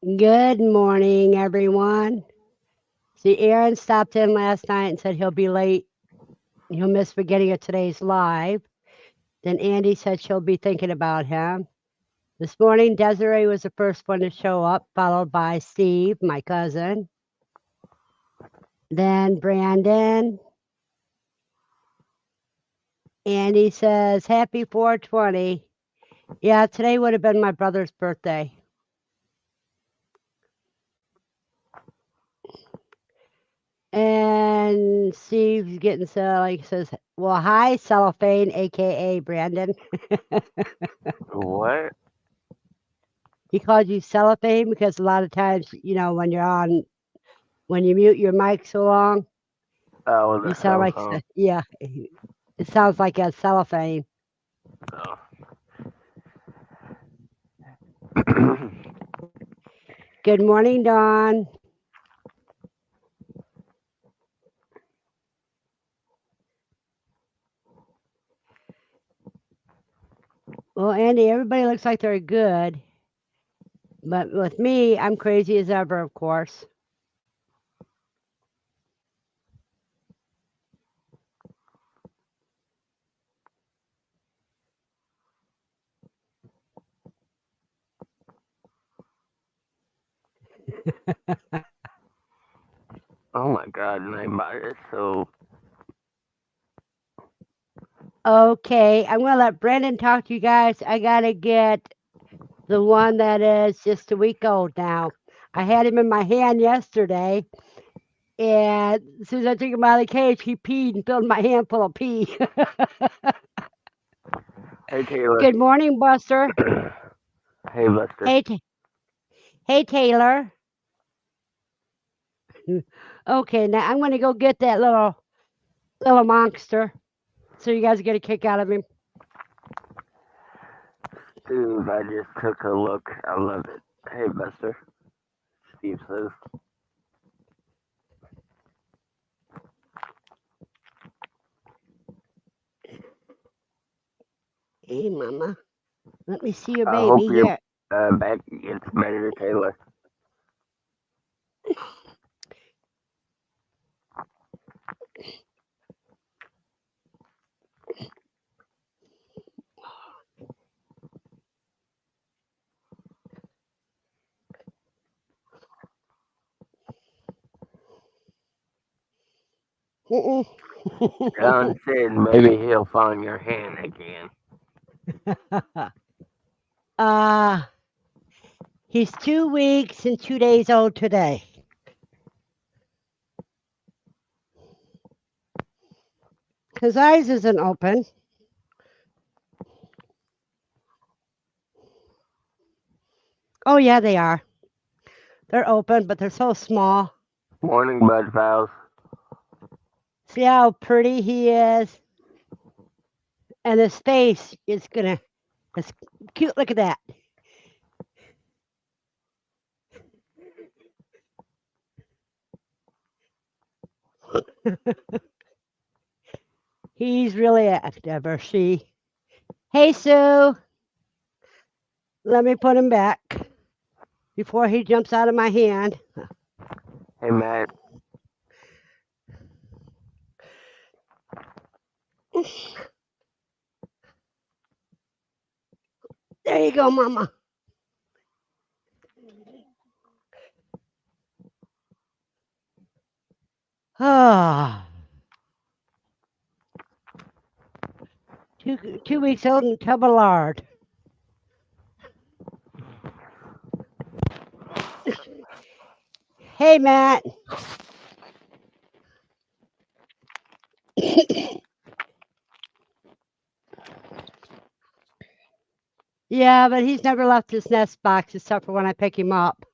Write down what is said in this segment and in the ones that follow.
Good morning, everyone. See, Aaron stopped in last night and said he'll be late. He'll miss beginning of today's live. Then Andy said she'll be thinking about him. This morning, Desiree was the first one to show up, followed by Steve, my cousin. Then Brandon. Andy says, Happy 420. Yeah, today would have been my brother's birthday. And Steve's getting so like says, well, hi, cellophane, aka Brandon. What? He called you cellophane because a lot of times, when you mute your mic so long, Oh, you the sound cell like, phone. yeah, it sounds like a cellophane. Oh. Good morning, Dawn. Well, Andy, everybody looks like they're good, but with me, I'm crazy as ever, of course. Oh my God, Nightbot is so. Okay, I'm going to let Brandon talk to you guys. I got to get the one that is just a week old now. I had him in my hand yesterday, and as soon as I took him out of the cage, he peed and filled my hand full of pee. Hey Taylor. Good morning, Buster. Hey Buster. Hey, hey, Taylor. Okay, now I'm going to go get that little monster. So you guys get a kick out of him. Dude, I just took a look. I love it. Hey Buster. Steve says. Hey, Mama. Let me see your I hope baby your here. back gets better, Taylor. John said maybe he'll find your hand again. uh, he's 2 weeks and 2 days old today. His eyes isn't open. Oh, yeah, they are. They're open, but they're so small. Morning, Bud Files. See how pretty he is? And his face is gonna, it's cute. Look at that. He's really active, or she. Hey, Sue, let me put him back before he jumps out of my hand. Hey Matt. There you go, Mama. Ah, 2 weeks old and tub of lard. Hey, Matt. Yeah, but he's never left his nest box except for when I pick him up.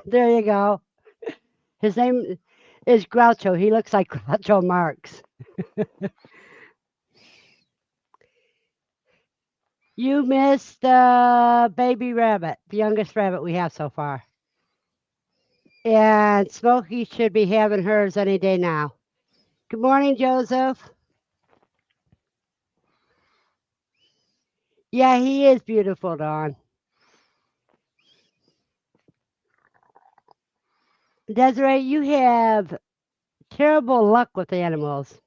There you go. His name is Groucho. He looks like Groucho Marx. You missed the baby rabbit, the youngest rabbit we have so far. And Smokey should be having hers any day now. Good morning, Joseph. Yeah, he is beautiful, Dawn. Desiree, you have terrible luck with animals.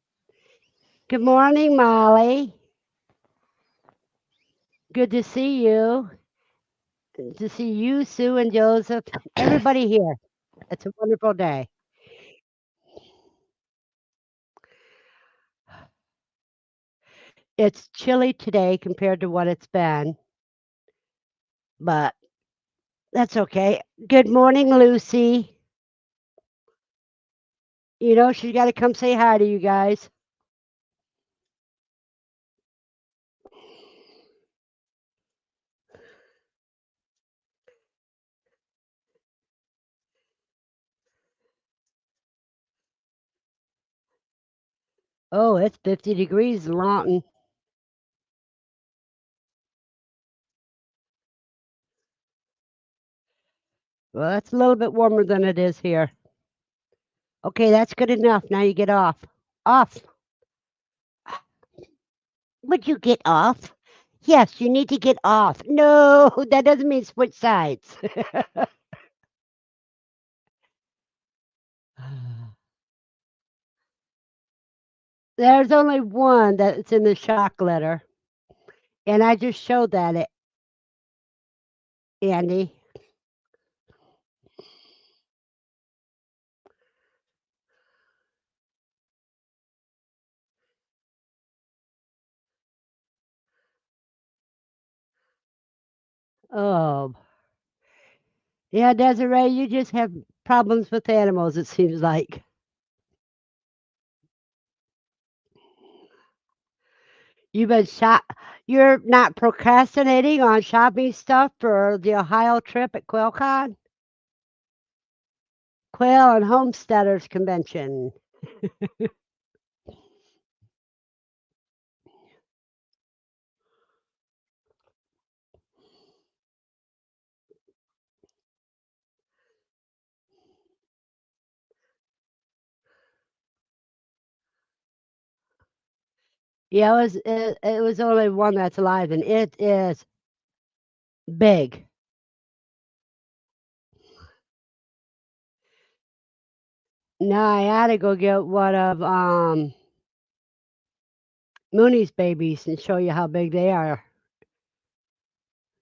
Good morning, Molly. Good to see you. Good to see you, Sue, and Joseph. Everybody here. It's a wonderful day. It's chilly today compared to what it's been, but that's okay. Good morning, Lucy. You know, she's got to come say hi to you guys. Oh, it's 50 degrees in Lawton. Well, that's a little bit warmer than it is here. Okay, that's good enough. Now you get off. Off. Would you get off? Yes, you need to get off. No, that doesn't mean switch sides. There's only one that's in the shock letter, and I just showed that it, Andy. Oh, yeah, Desiree, you just have problems with animals, it seems like. You've been shop. You're not procrastinating on shopping stuff for the Ohio trip at QuailCon? Quail and Homesteaders Convention. Yeah, it was only one that's alive, and it is big. Now I gotta go get one of Mooney's babies and show you how big they are.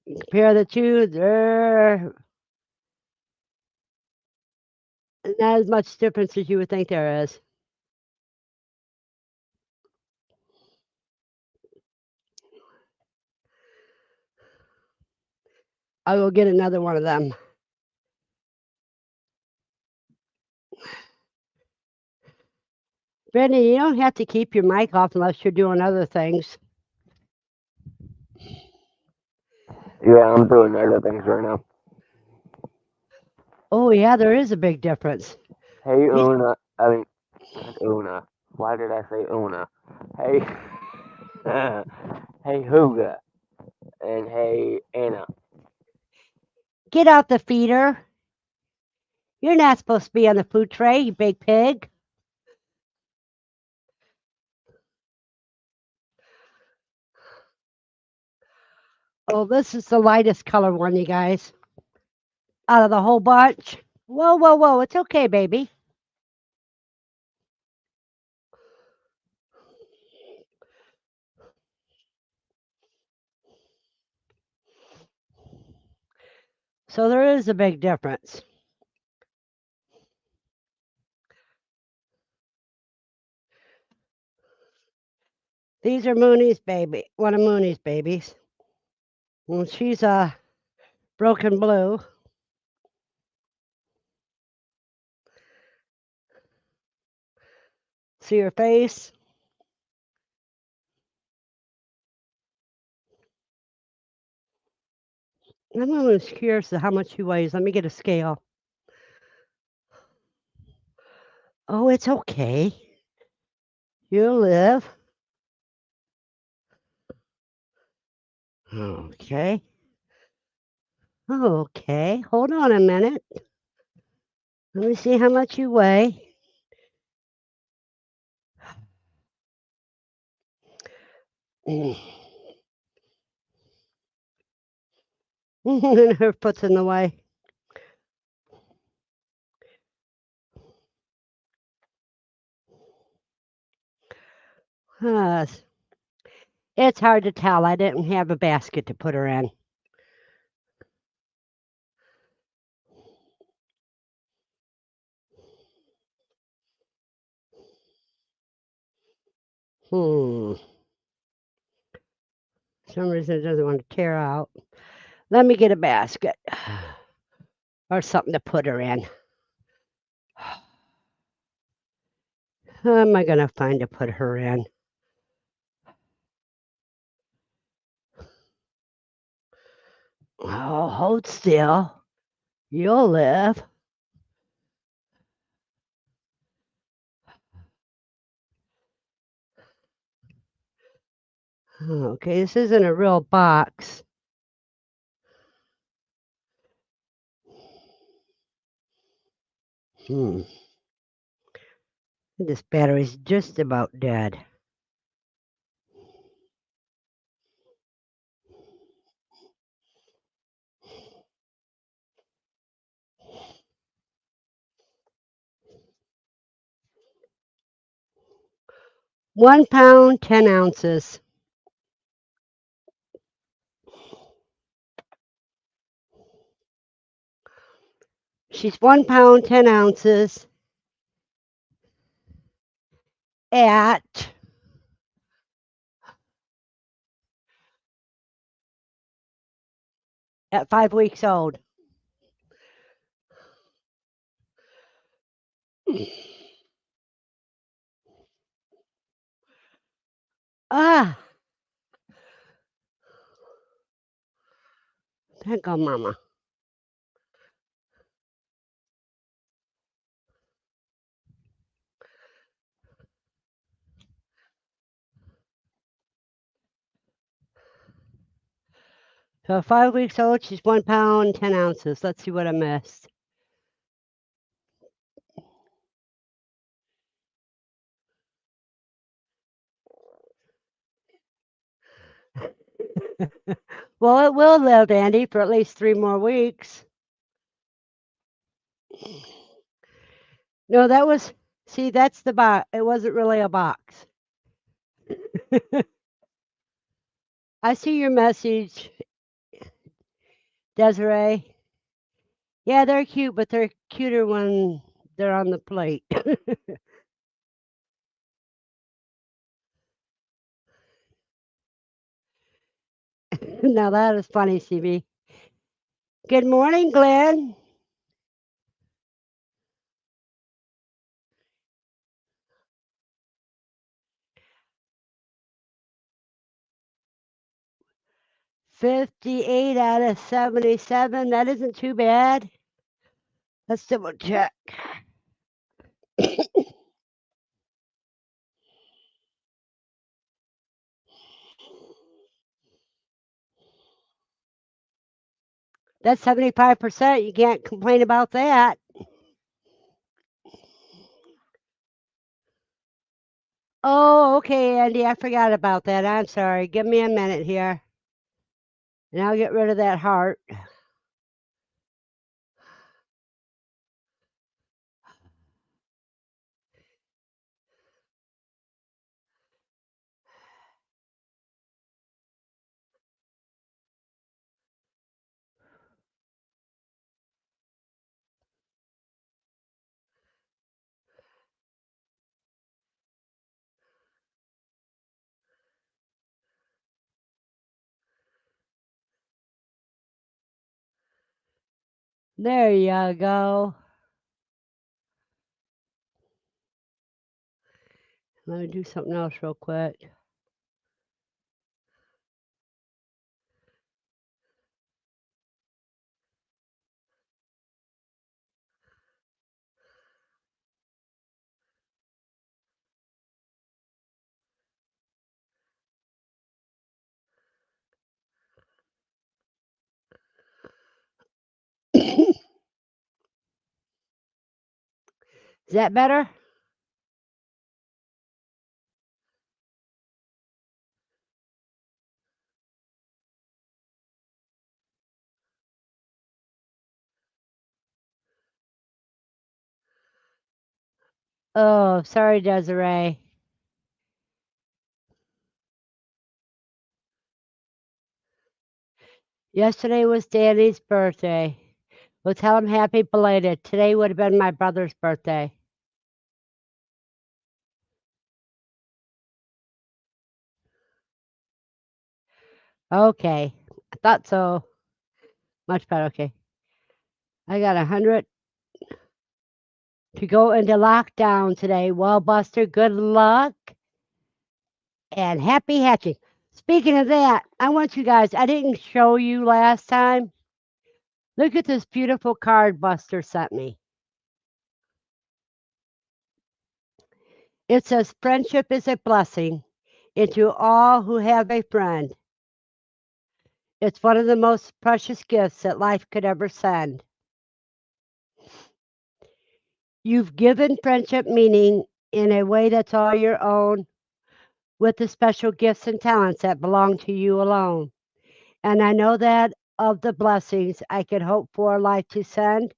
Compare the two, they're not as much difference as you would think there is. I will get another one of them. Brittany, you don't have to keep your mic off unless you're doing other things. Yeah, I'm doing other things right now. Oh yeah, there is a big difference. Hey, You- Una. I mean, not Una. Why did I say Una? Hey, hey, Huga, and hey, Anna. Get out the feeder. You're not supposed to be on the food tray, you big pig. Oh, this is the lightest color one, you guys. Out of the whole bunch. Whoa, whoa, whoa. It's okay, baby. So there is a big difference. These are Mooney's baby, one of Mooney's babies. Well, she's a broken blue. See her face? I'm almost curious to how much she weighs. Let me get a scale. Oh, it's okay. You'll live. Okay. Okay. Hold on a minute. Let me see how much you weigh. Her foot's in the way. Uh, it's hard to tell. I didn't have a basket to put her in. For some reason it doesn't want to tear out. Let me get a basket or something to put her in. How am I going to find to put her in? Oh, hold still. You'll live. Okay, this isn't a real box. This battery's just about dead. £1, 10 ounces. She's £1, 10 ounces at at 5 weeks old. Ah, thank God, Mama. So 5 weeks old, she's £1, 10 ounces. Let's see what I missed. Well, it will live, Andy, for at least 3 more weeks. No, that was, see, that's the box. It wasn't really a box. I see your message, Desiree. Yeah, they're cute, but they're cuter when they're on the plate. Now that is funny, CB. Good morning, Glenn. $58 out of 77. That isn't too bad. Let's double check. That's 75%. You can't complain about that. Oh, okay, Andy. I forgot about that. I'm sorry. Give me a minute here. And I'll get rid of that heart. There you go. Let me do something else real quick. Is that better? Oh, sorry, Desiree. Yesterday was Danny's birthday. Well, tell him happy belated. Today would have been my brother's birthday. Okay. I thought so. Much better. Okay. I got 100 to go into lockdown today. Well, Buster, good luck and happy hatching. Speaking of that, I want you guys, I didn't show you last time. Look at this beautiful card Buster sent me. It says, friendship is a blessing, and to all who have a friend, it's one of the most precious gifts that life could ever send. You've given friendship meaning in a way that's all your own, with the special gifts and talents that belong to you alone. And I know that of the blessings I could hope for life to send,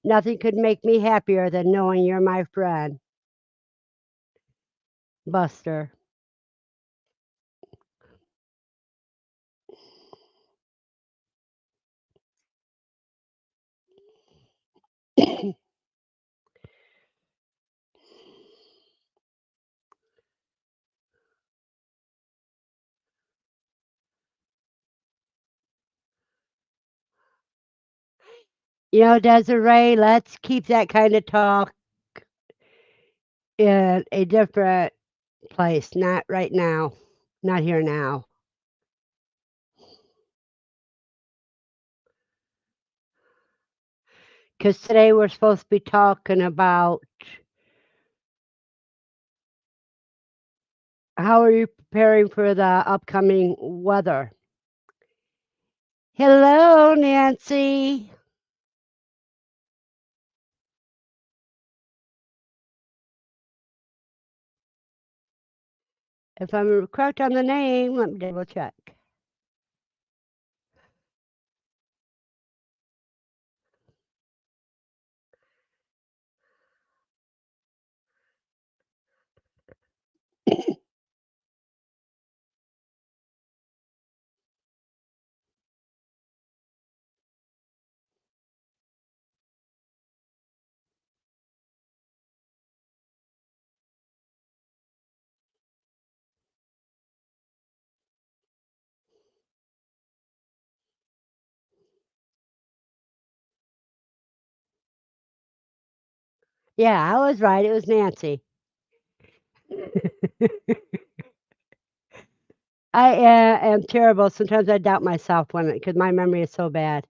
nothing could make me happier than knowing you're my friend. Buster. You know, Desiree, let's keep that kind of talk in a different place, not right now, not here now. Because today we're supposed to be talking about how are you preparing for the upcoming weather. Hello, Nancy. If I'm correct on the name, let me double check. Yeah, I was right. It was Nancy. I am terrible. Sometimes I doubt myself when because my memory is so bad.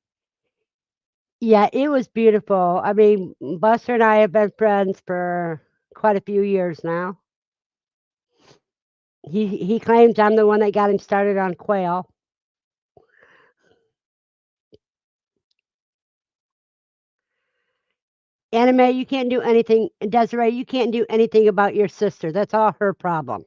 Yeah, it was beautiful. I mean, Buster and I have been friends for quite a few years now. He claims I'm the one that got him started on quail. Anime, you can't do anything. Desiree, you can't do anything about your sister. That's all her problem.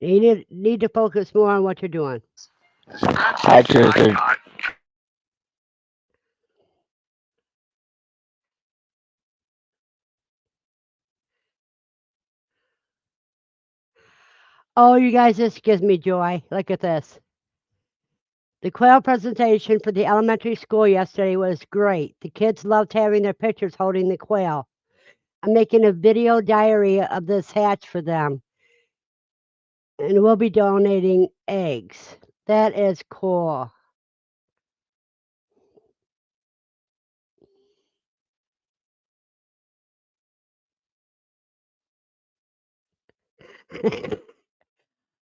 You need to focus more on what you're doing. Hi, Tristan. Oh, you guys, this gives me joy. Look at this. The quail presentation for the elementary school yesterday was great. The kids loved having their pictures holding the quail. I'm making a video diary of this hatch for them, and we'll be donating eggs. That is cool.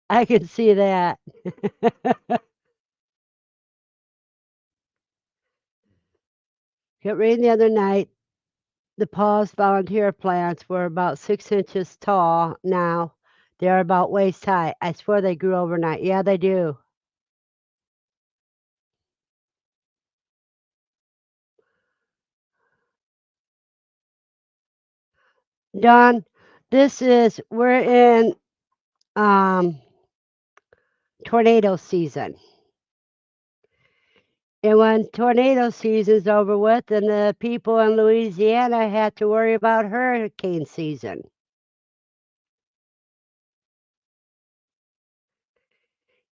I can see that. Got rain the other night. The paused volunteer plants were about 6 inches tall now. They're about waist high. I swear they grew overnight. Yeah, they do. Don, we're in um, tornado season. And when tornado season's over with, then the people in Louisiana have to worry about hurricane season.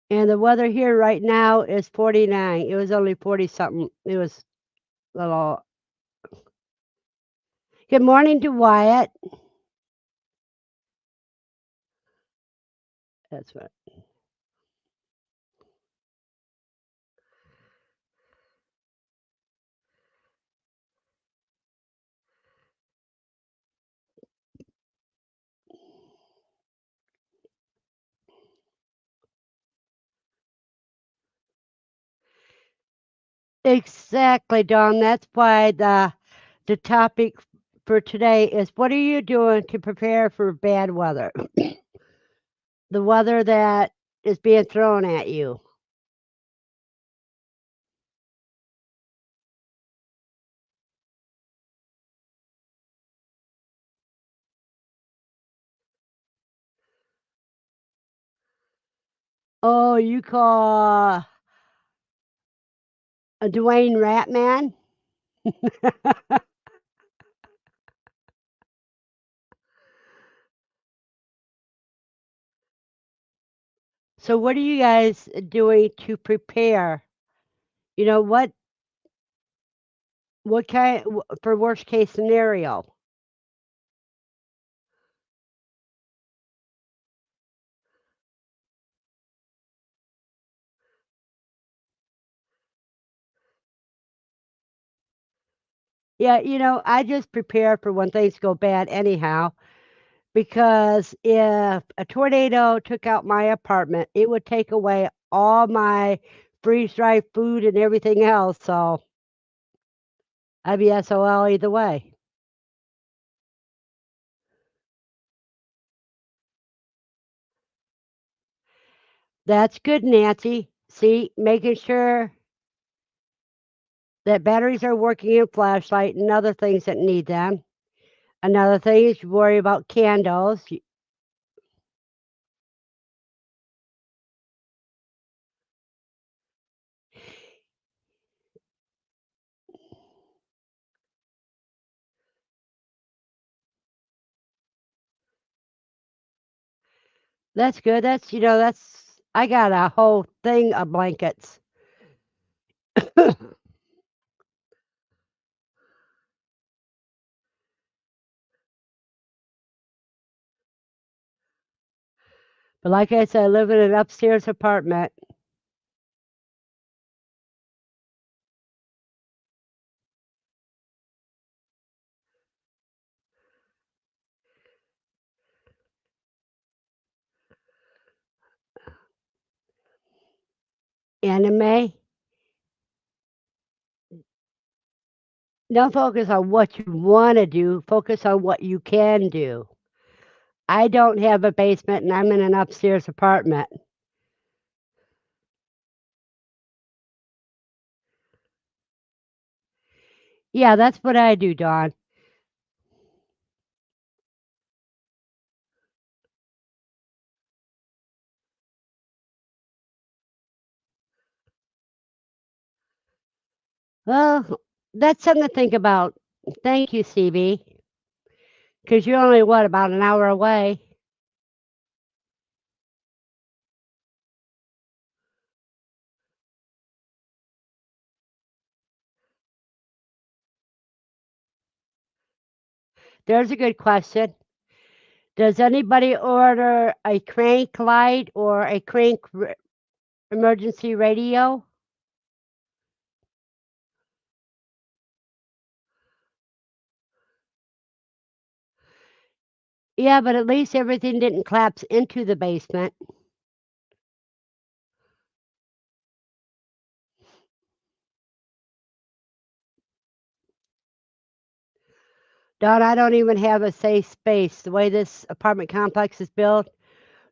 And the weather here right now is 49. It was only 40 something. It was a little. Good morning to Wyatt. That's right. Exactly, Dawn. That's why the topic for today is what are you doing to prepare for bad weather? The weather that is being thrown at you. Oh, you call a Dwayne Ratman? So what are you guys doing to prepare? You know what kind for worst case scenario? Yeah, I just prepare for when things go bad anyhow, because if a tornado took out my apartment, it would take away all my freeze-dried food and everything else, so I'd be SOL either way. That's good, Nancy. See, making sure that batteries are working in flashlight and other things that need them. Another thing is you worry about candles. That's good. That's I got a whole thing of blankets. But like I said, I live in an upstairs apartment. Anime. Don't focus on what you want to do. Focus on what you can do. I don't have a basement and I'm in an upstairs apartment. Yeah, that's what I do, Dawn. Well, that's something to think about. Thank you, CB, because you're only, what, about an hour away? There's a good question. Does anybody order a crank light or a emergency radio? Yeah, but at least everything didn't collapse into the basement. Don, I don't even have a safe space. The way this apartment complex is built,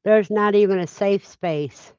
there's not even a safe space.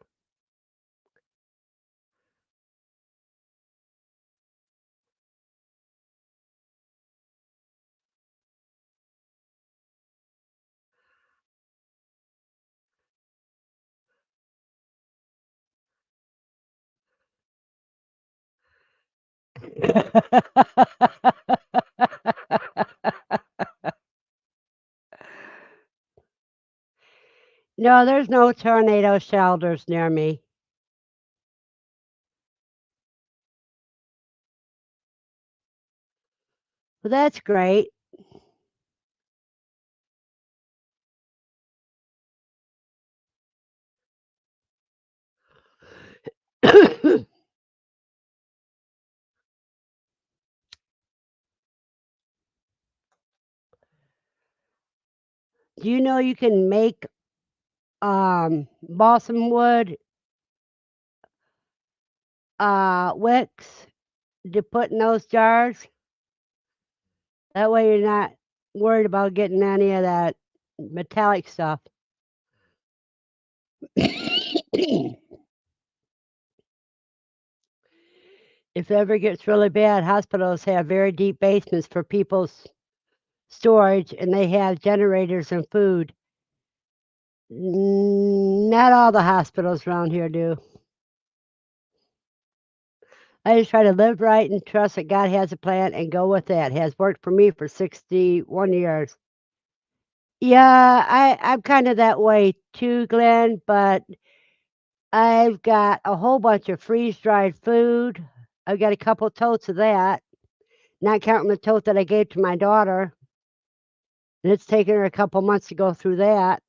No, there's no tornado shelters near me. Well, that's great. Do you know you can make balsam wood wicks to put in those jars? That way you're not worried about getting any of that metallic stuff. If it ever gets really bad, hospitals have very deep basements for people's storage, and they have generators and food. Not all the hospitals around here do. I just try to live right and trust that God has a plan and go with that. It has worked for me for 61 years. Yeah, I'm kind of that way too, Glenn, but I've got a whole bunch of freeze-dried food. I've got a couple totes of that, not counting the tote that I gave to my daughter, and it's taken her a couple months to go through that.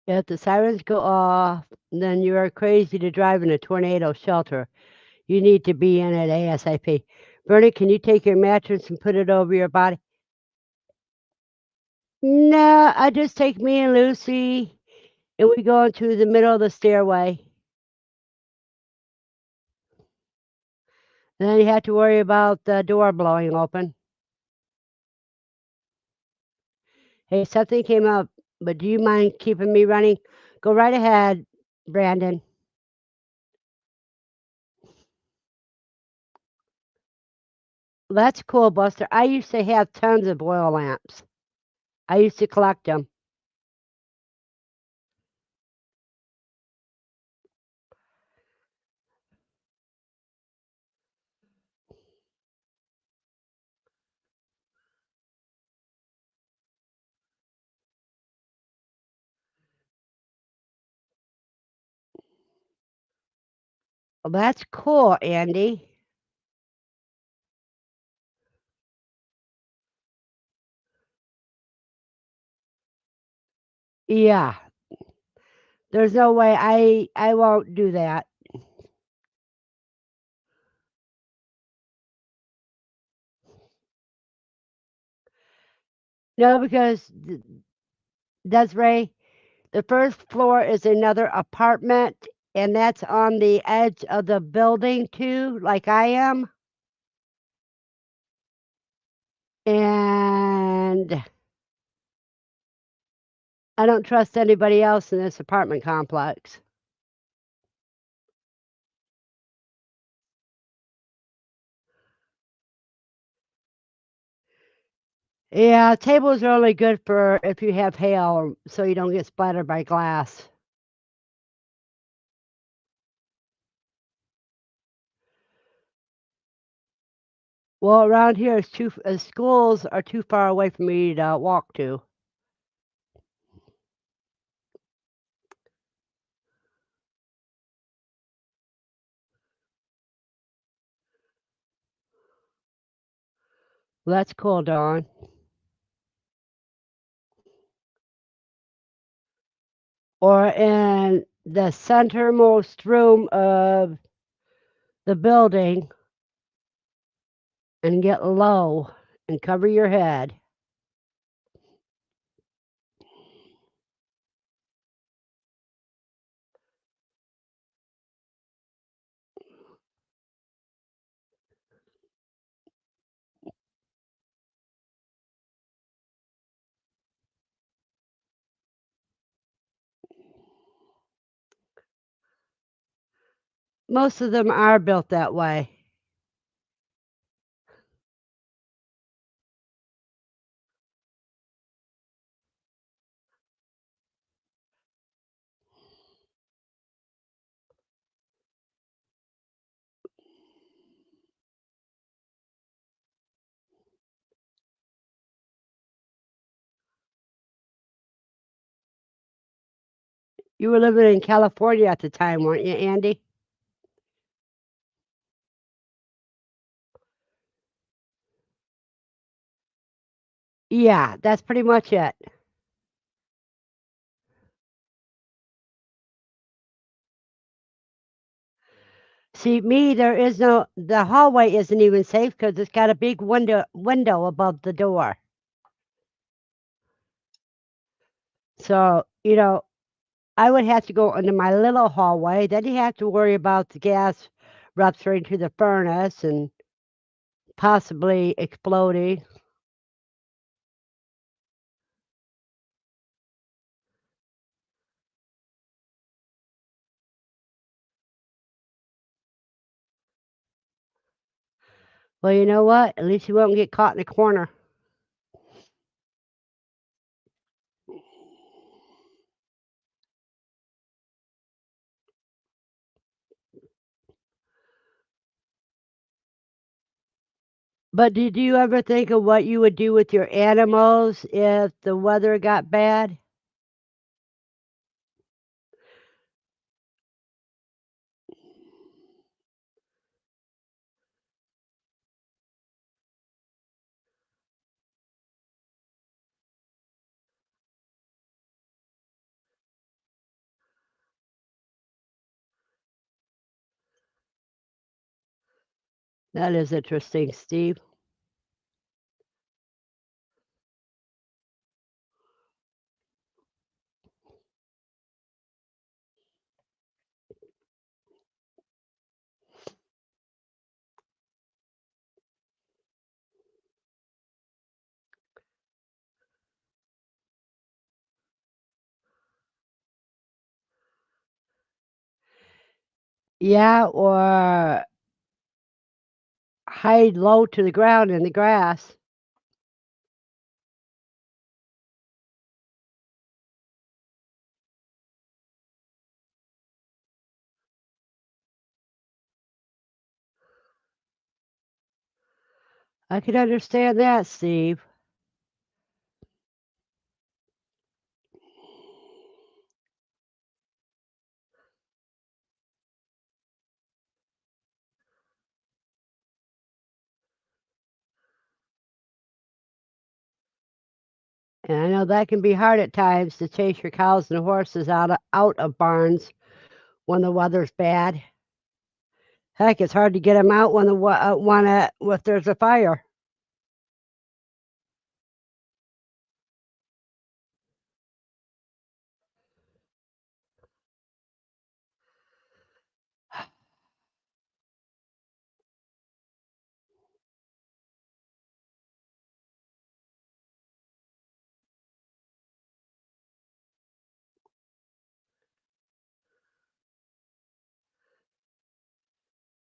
If the sirens go off, then you are crazy to drive in a tornado shelter. You need to be in it ASAP. Bernie, can you take your mattress and put it over your body? No, I just take me and Lucy, and we go into the middle of the stairway. And then you have to worry about the door blowing open. Hey, something came up, but do you mind keeping me running? Go right ahead, Brandon. That's cool, Buster. I used to have tons of oil lamps. I used to collect them. Well, that's cool, Andy. Yeah, there's no way I won't do that. No, because Desiree, the first floor is another apartment, and that's on the edge of the building too, like I am. And I don't trust anybody else in this apartment complex. Yeah, tables are only good for if you have hail, so you don't get splattered by glass. Well, around here, schools are too far away for me to walk to. Well, that's cool, Dawn. Or in the centermost room of the building and get low and cover your head. Most of them are built that way. You were living in California at the time, weren't you, Andy? Yeah, that's pretty much it. See, me, there is no the hallway isn't even safe because it's got a big window above the door. So, I would have to go into my little hallway. Then you have to worry about the gas rupturing to the furnace and possibly exploding. Well, you know what? At least you won't get caught in a corner. But did you ever think of what you would do with your animals if the weather got bad? That is interesting, Steve. Yeah, or hide low to the ground in the grass. I could understand that, Steve. And I know that can be hard at times to chase your cows and horses out of barns when the weather's bad. Heck, it's hard to get them out when the if there's a fire.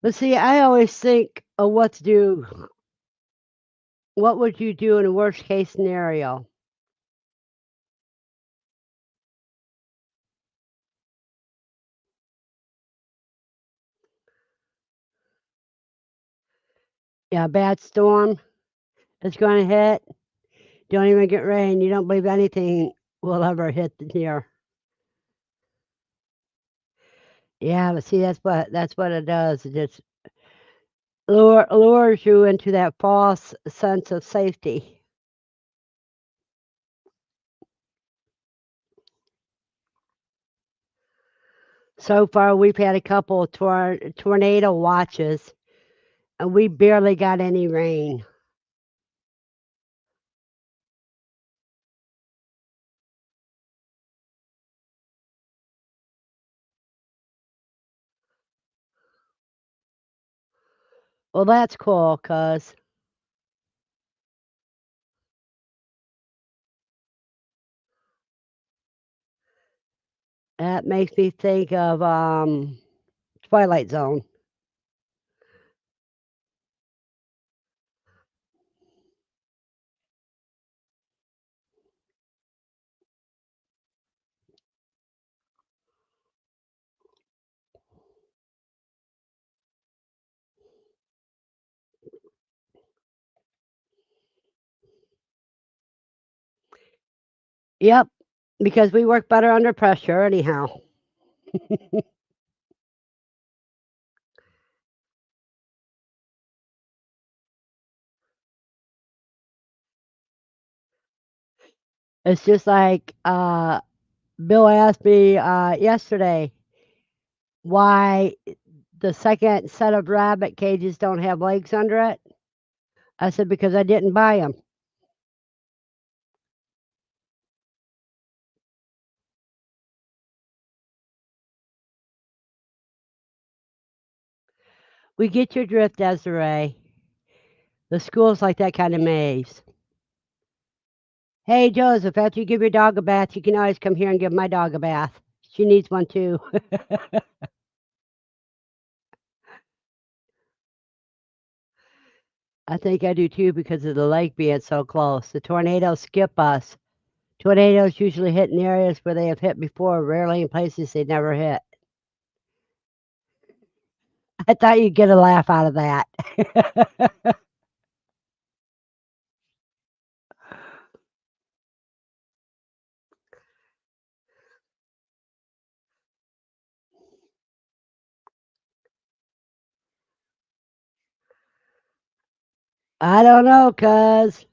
But see, I always think of what to do. What would you do in a worst case scenario? Yeah, a bad storm is going to hit. Don't even get rain. You don't believe anything will ever hit here. Yeah, but see, that's what it does. It just lures you into that false sense of safety. So far, we've had a couple of tornado watches, and we barely got any rain. Well, that's cool, cause that makes me think of Twilight Zone. Yep, because we work better under pressure anyhow. It's just like Bill asked me yesterday why the second set of rabbit cages don't have legs under it. I said because I didn't buy them. We get your drift, Desiree. The school's like that kind of maze. Hey, Joseph, after you give your dog a bath, you can always come here and give my dog a bath. She needs one too. I think I do too because of the lake being so close. The tornadoes skip us. Tornadoes usually hit in areas where they have hit before, rarely in places they never hit. I thought you'd get a laugh out of that. I don't know, cuz.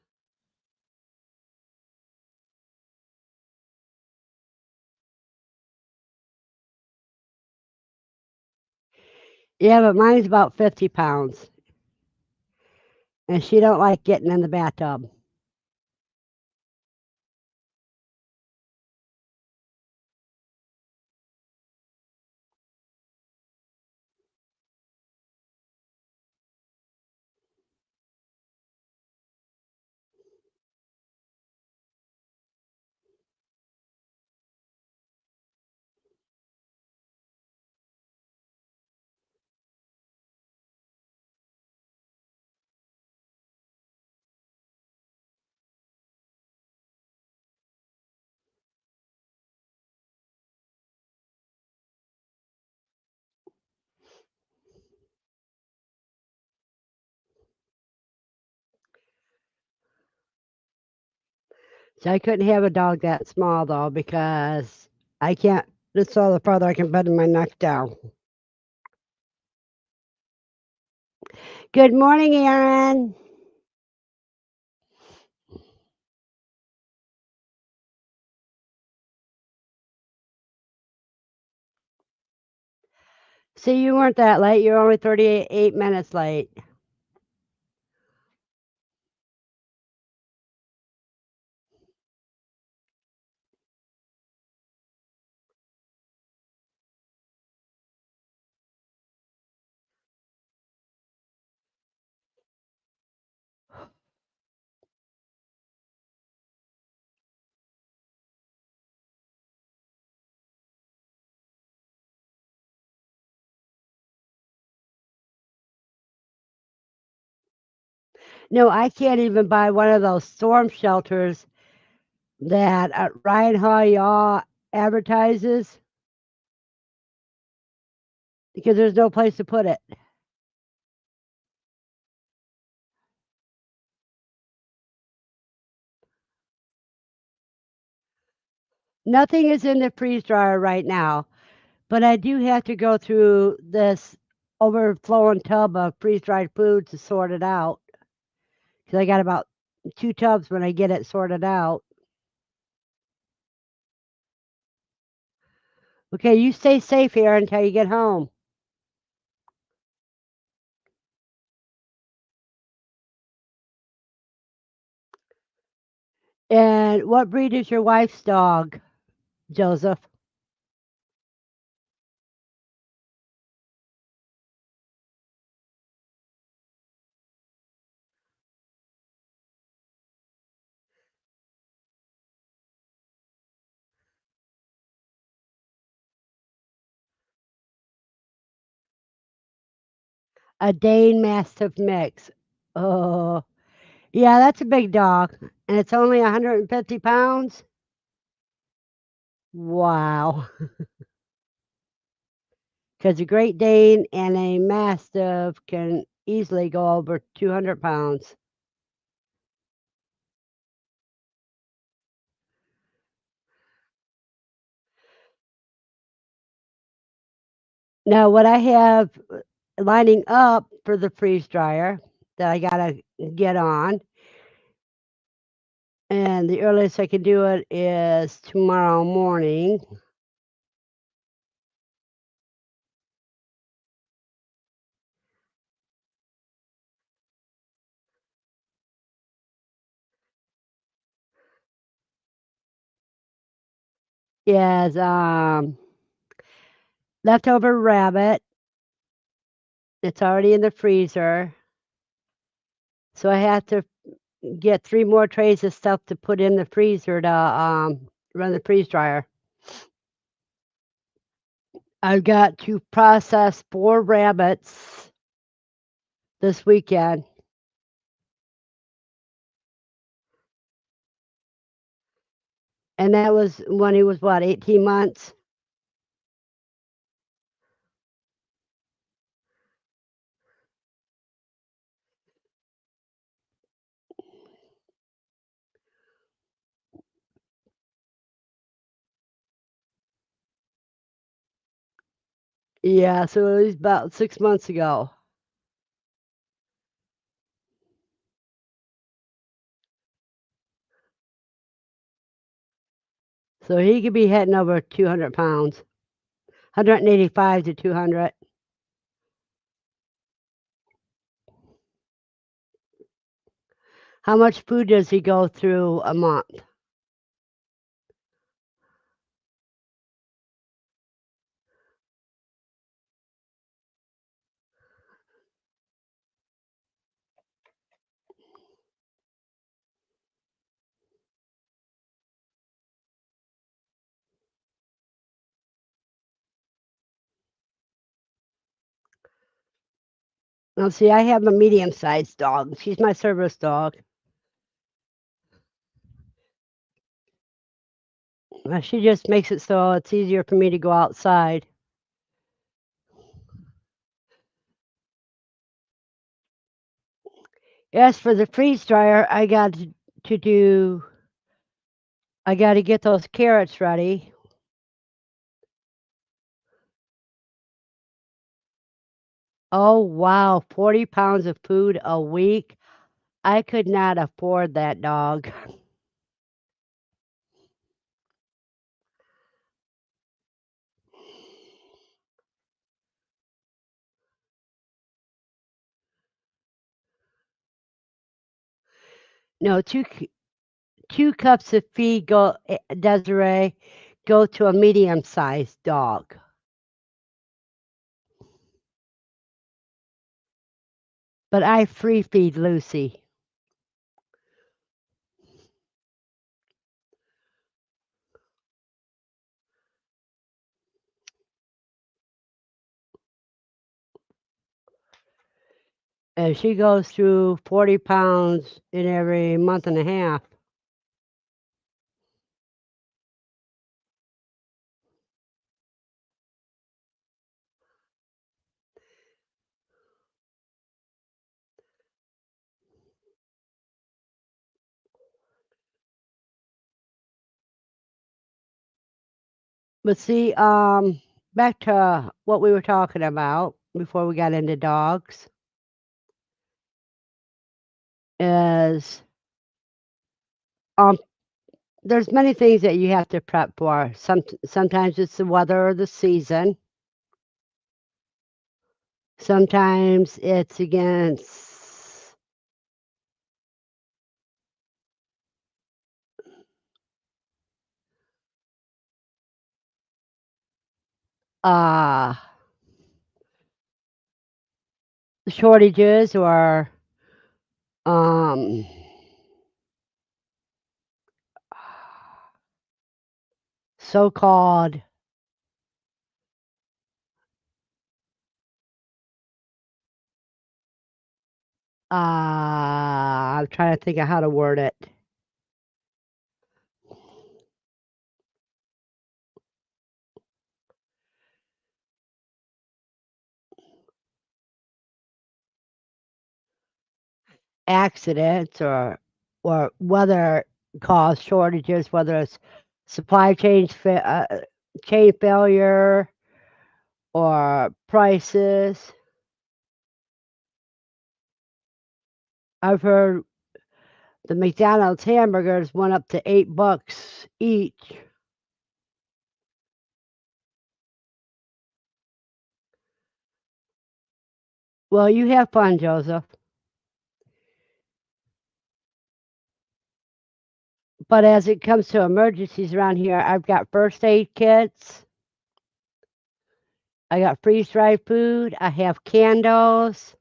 Yeah, but mine's about 50 pounds, and she don't like getting in the bathtub. So I couldn't have a dog that small though because I can't. That's all the farther I can bend my neck down. Good morning, Aaron. See, you weren't that late. You're only 38 minutes late. No, I can't even buy one of those storm shelters that Ryan Haw advertises because there's no place to put it. Nothing is in the freeze dryer right now, but I do have to go through this overflowing tub of freeze dried food to sort it out because I got about 2 tubs when I get it sorted out. Okay, you stay safe here until you get home. And what breed is your wife's dog, Joseph? A Dane Mastiff mix. Oh, yeah, that's a big dog. And it's only 150 pounds? Wow. Because a Great Dane and a Mastiff can easily go over 200 pounds. Now, what I have lining up for the freeze dryer that I gotta get on, and the earliest I can do it is tomorrow morning. Is leftover rabbit. It's already in the freezer. So I have to get 3 more trays of stuff to put in the freezer to run the freeze dryer. I've got to process 4 rabbits this weekend. And that was when he was what, 18 months? Yeah, so it was about 6 months ago. So he could be heading over 200 pounds, 185 to 200. How much food does he go through a month? Now, see, I have a medium-sized dog. She's my service dog. She just makes it so it's easier for me to go outside. As for the freeze dryer, I got to get those carrots ready. Oh, wow, 40 pounds of food a week. I could not afford that dog. No, 2 cups of feed Desiree, go to a medium-sized dog. But I free feed Lucy. And she goes through 40 pounds in every month and a half. But see, back to what we were talking about before we got into dogs is um there's many things that you have to prep for. Sometimes it's the weather or the season. Sometimes it's against uh shortages or um so-called I'm trying to think of how to word it. Accidents or weather caused shortages, whether it's supply chain failure or prices. I've heard the McDonald's hamburgers went up to $8 each. Well, you have fun, Joseph. But as it comes to emergencies around here, I've got first aid kits. I got freeze dried food. I have candles.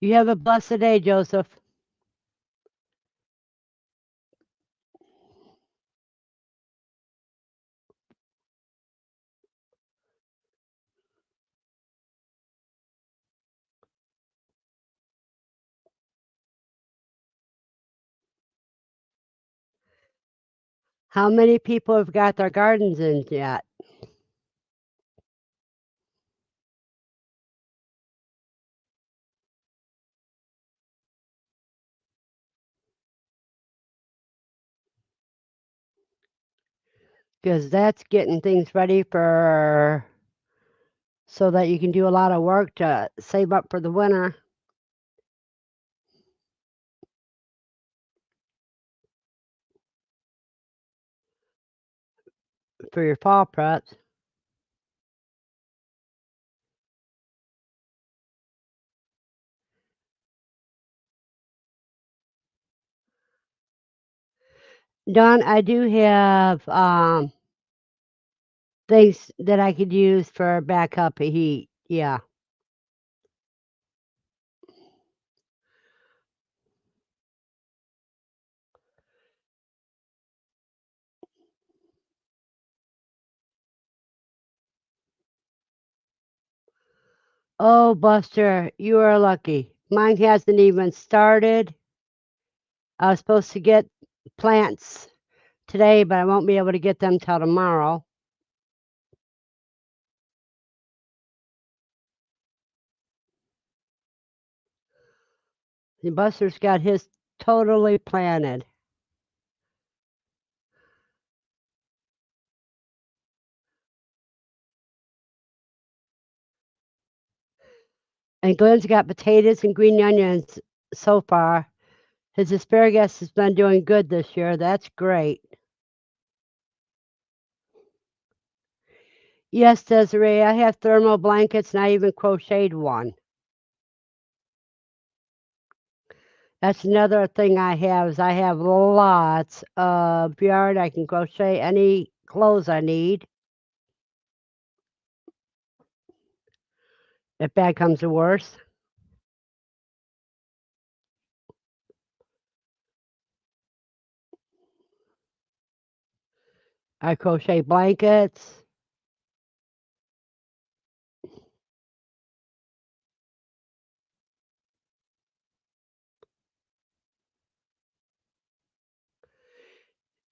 You have a blessed day, Joseph. How many people have got their gardens in yet? Because that's getting things ready for so that you can do a lot of work to save up for the winter for your fall preps. Don, I do have things that I could use for backup heat. Yeah. Oh, Buster, you are lucky. Mine hasn't even started. I was supposed to get plants today, but I won't be able to get them till tomorrow. The Buster's got his totally planted. And Glenn's got potatoes and green onions so far. His asparagus has been doing good this year. That's great. Yes, Desiree, I have thermal blankets and I even crocheted one. That's another thing I have is I have lots of yarn. I can crochet any clothes I need. If bad comes to worse. I crochet blankets.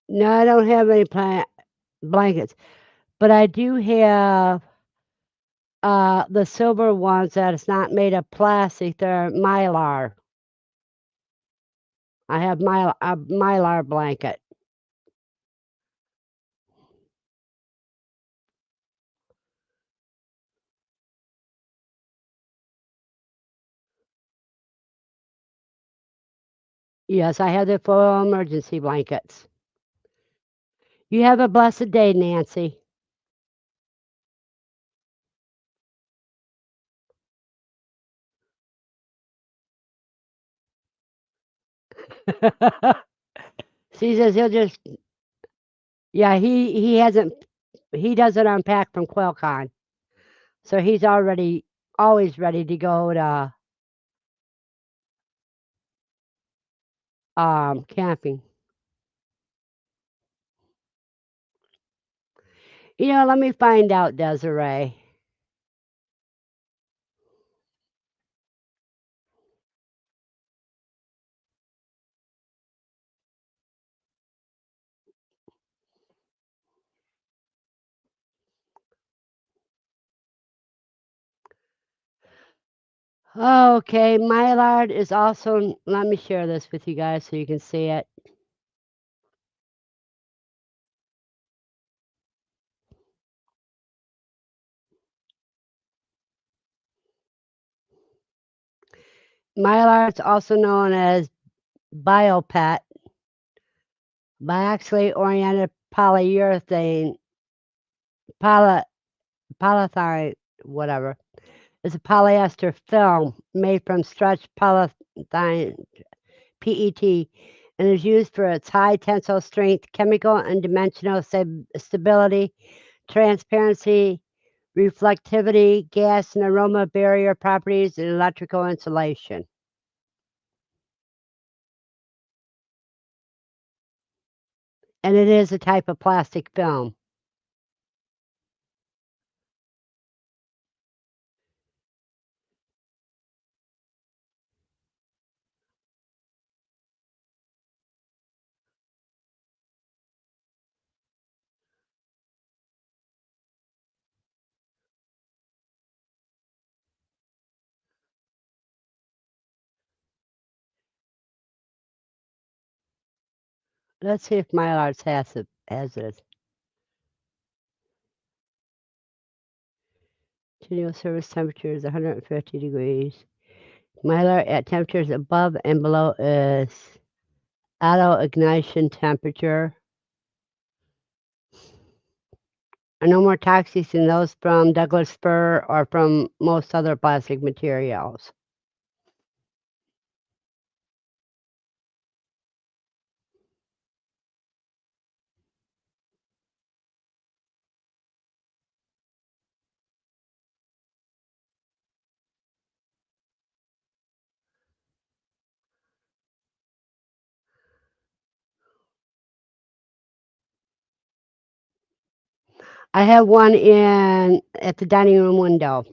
No, I don't have any blankets, but I do have the silver ones that is not made of plastic. They're mylar. I have a mylar blanket. Yes, I have the full emergency blankets. You have a blessed day, Nancy. She says he'll just yeah, he doesn't unpack from QuailCon. So he's already always ready to go to camping. Let me find out, Desiree. Okay, Mylard is also, let me share this with you guys so you can see it. Mylar is also known as BioPet, biaxially oriented polyurethane, poly, polyethylene, whatever. It's a polyester film made from stretched polyethylene PET and is used for its high tensile strength, chemical and dimensional stability, transparency, reflectivity, gas and aroma barrier properties, and electrical insulation. And it is a type of plastic film. Let's see if Mylar's has this. Continuous service temperature is 150 degrees. Mylar at temperatures above and below is auto ignition temperature. Are no more toxic than those from Douglas fir or from most other plastic materials. I have one in at the dining room window.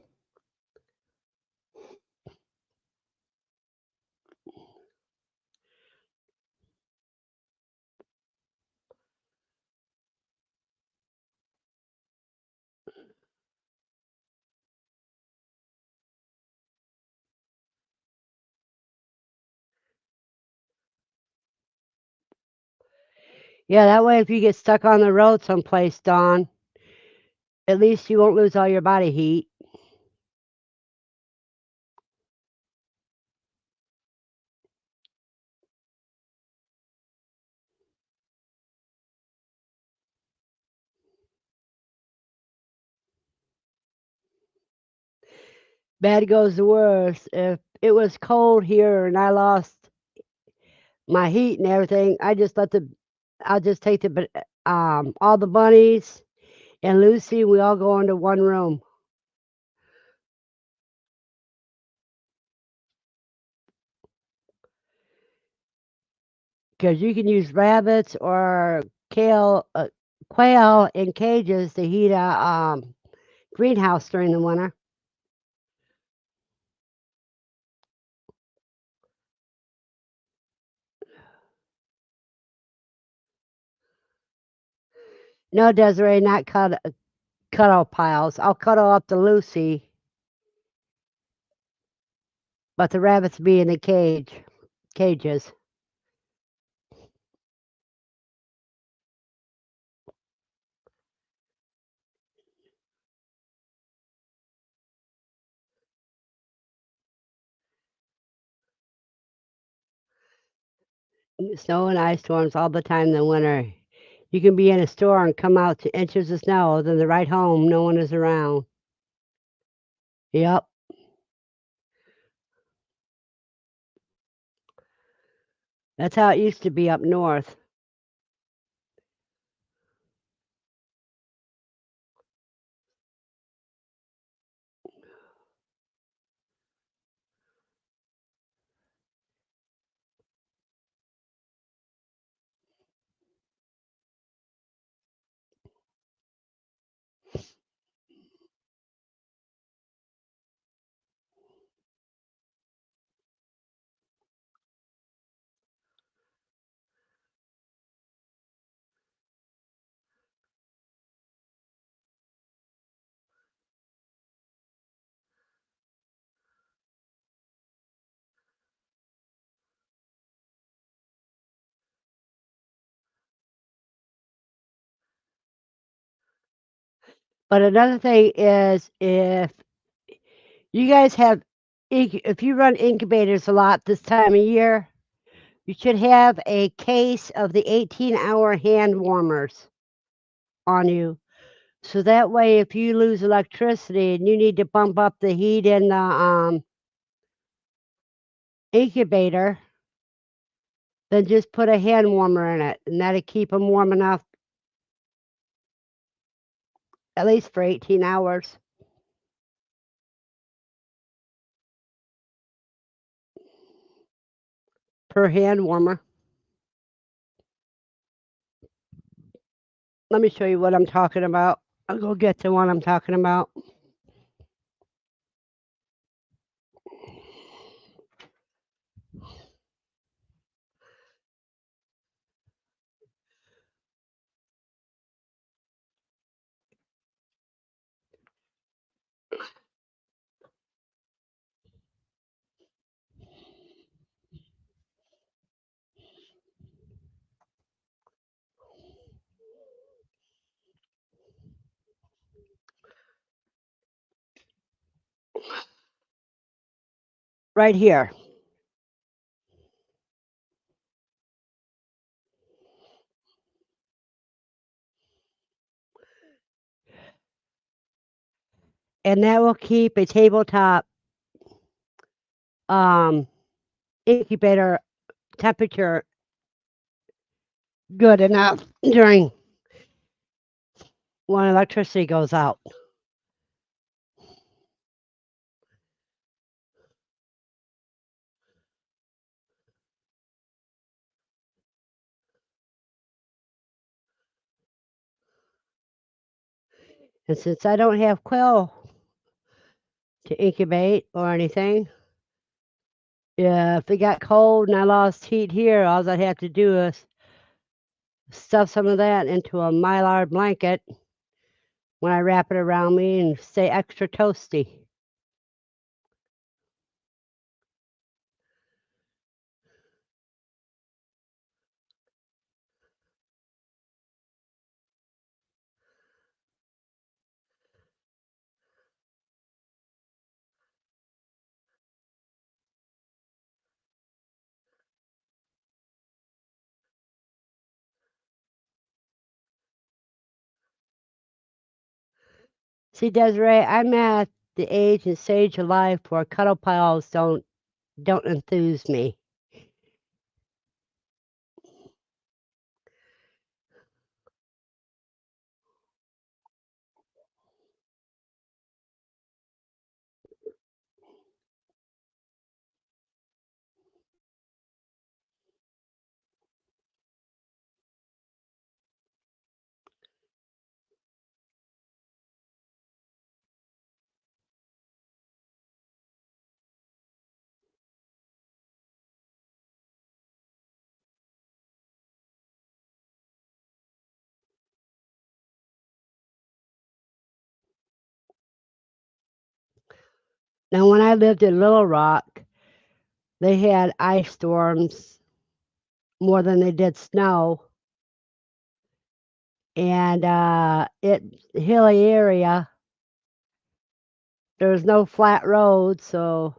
Yeah, that way if you get stuck on the road someplace, Dawn, at least you won't lose all your body heat. Bad goes the worst. If it was cold here and I lost my heat and everything, I'll just take all the bunnies and Lucy, we all go into one room. Because you can use rabbits or quail in cages to heat a greenhouse during the winter. No, Desiree, not cuddle piles. I'll cuddle up to Lucy, but the rabbits be in the cages. Snow and ice storms all the time in the winter. You can be in a store and come out to inches of snow, then the ride home, no one is around. Yep. That's how it used to be up north. But another thing is if you guys have if you run incubators a lot this time of year, you should have a case of the 18-hour hand warmers on you. So that way, if you lose electricity and you need to bump up the heat in the incubator, then just put a hand warmer in it, and that'll keep them warm enough at least for 18 hours. Per hand warmer. Let me show you what I'm talking about. I'll go get the one I'm talking about. Right here. And that will keep a tabletop incubator temperature good enough during when electricity goes out. And since I don't have quail to incubate or anything, yeah, if it got cold and I lost heat here, all I'd have to do is stuff some of that into a mylar blanket when I wrap it around me and stay extra toasty. See, Desiree, I'm at the age and stage of life where cuddle piles don't enthuse me. Now, when I lived in Little Rock, they had ice storms more than they did snow, and it's a hilly area. There was no flat roads, so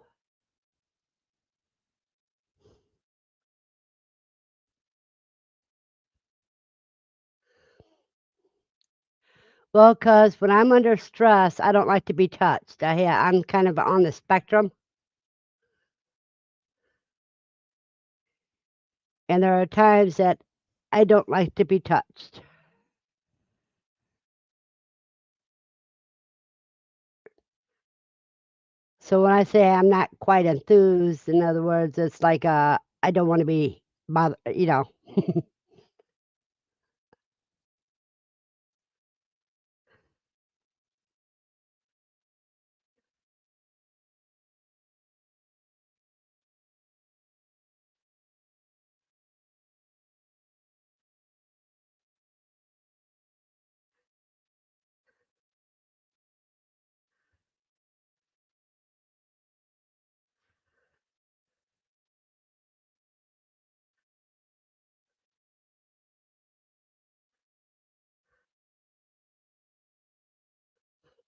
well, cause when I'm under stress, I don't like to be touched. I'm kind of on the spectrum, and there are times that I don't like to be touched. So when I say I'm not quite enthused, in other words, it's like, I don't wanna be bothered.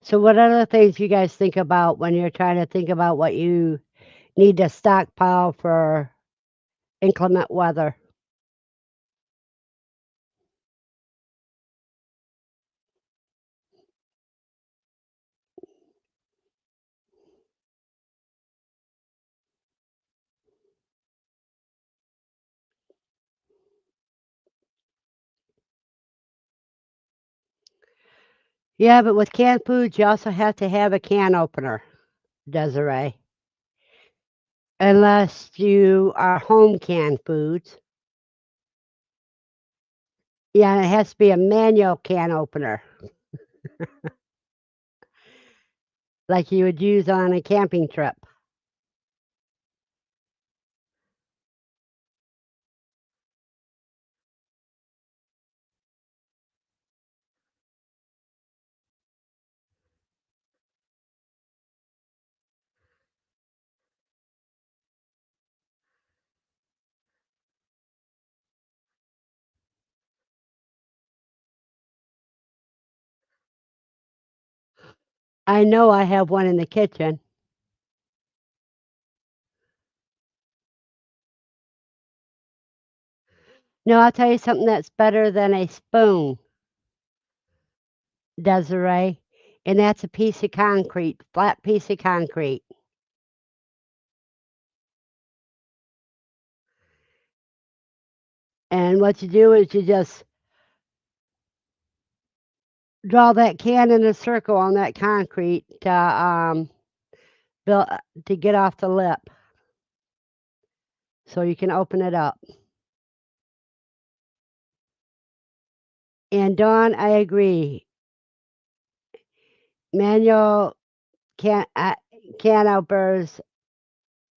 So, what other things you guys think about when you're trying to think about what you need to stockpile for inclement weather? Yeah, but with canned foods, you also have to have a can opener, Desiree. Unless you are home canned foods. Yeah, and it has to be a manual can opener, like you would use on a camping trip. I know I have one in the kitchen. No, I'll tell you something that's better than a spoon, Desiree, and that's a piece of concrete, flat piece of concrete. And what you do is you just draw that can in a circle on that concrete build, to get off the lip so you can open it up. And Dawn, I agree. Manual can can openers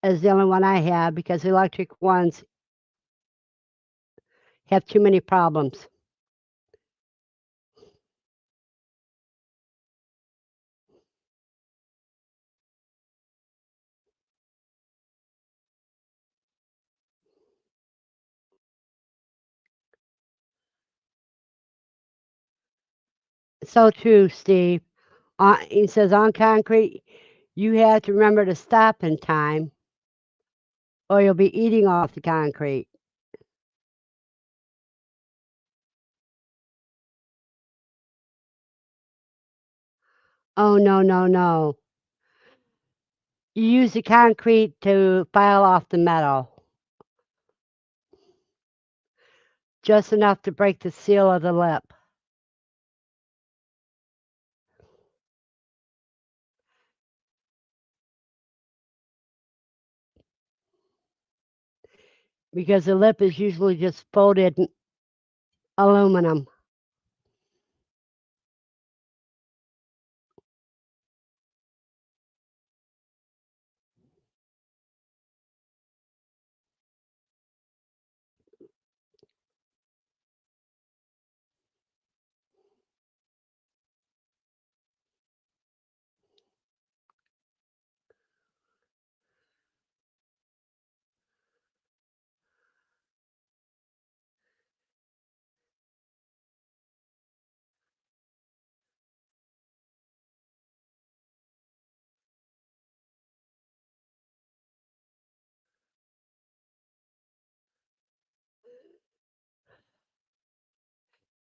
is the only one I have because the electric ones have too many problems. So true, Steve. He says on concrete, you have to remember to stop in time or you'll be eating off the concrete. Oh, no, no, no. You use the concrete to file off the metal, just enough to break the seal of the lip. Because the lip is usually just folded aluminum.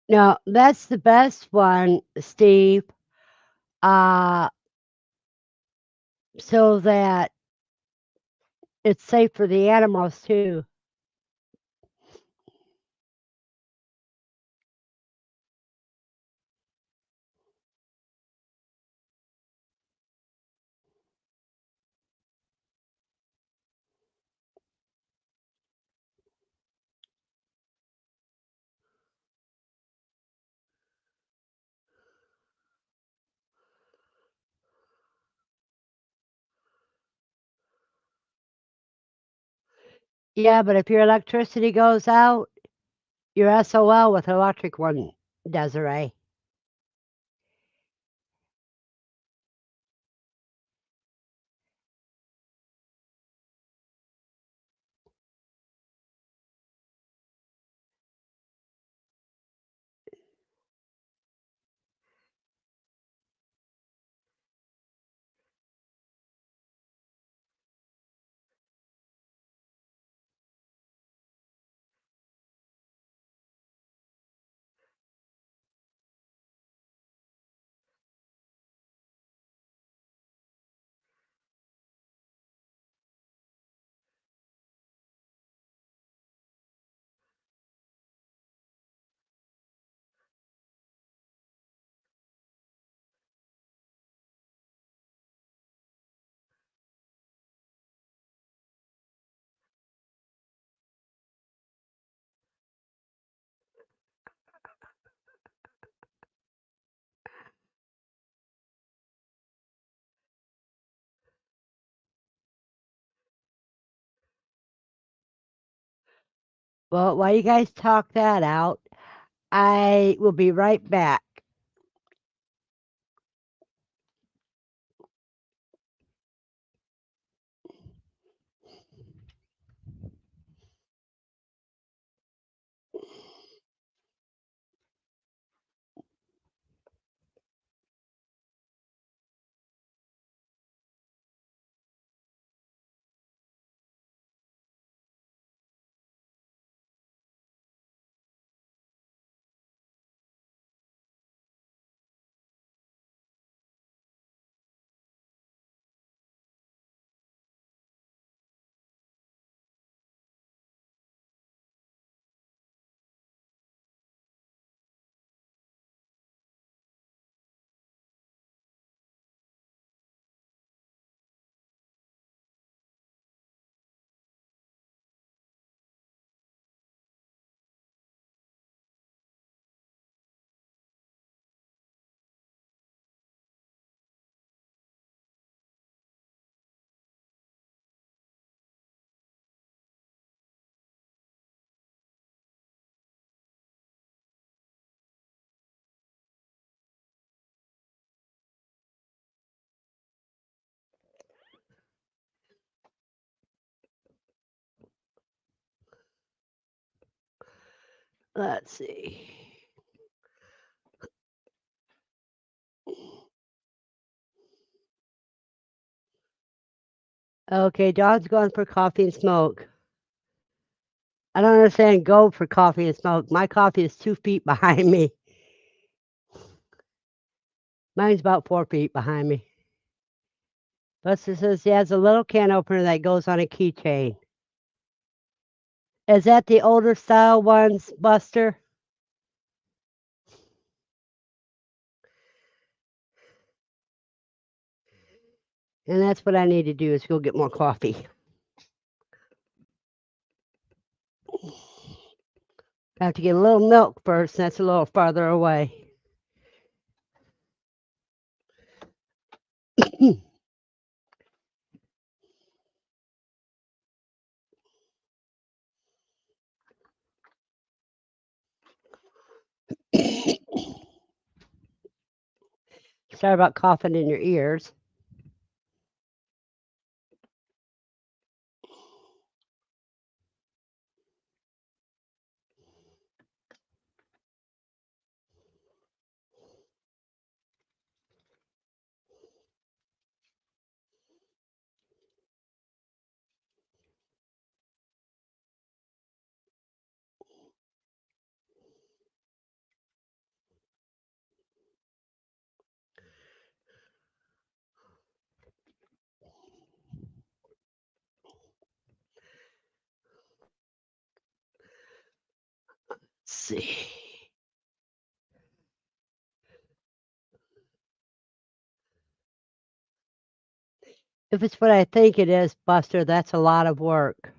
No, that's the best one, Steve, uh, so that it's safe for the animals too. Yeah, but if your electricity goes out, you're SOL with electric one, Desiree. Well, while you guys talk that out, I will be right back. Let's see. Okay, Dawn's going for coffee and smoke. I don't understand go for coffee and smoke. My coffee is 2 feet behind me. Mine's about 4 feet behind me. Buster says he has a little can opener that goes on a keychain. Is that the older style ones, Buster? And that's what I need to do is go get more coffee. I have to get a little milk first, and that's a little farther away. Sorry about coughing in your ears. Let's see. If it's what I think it is, Buster, that's a lot of work.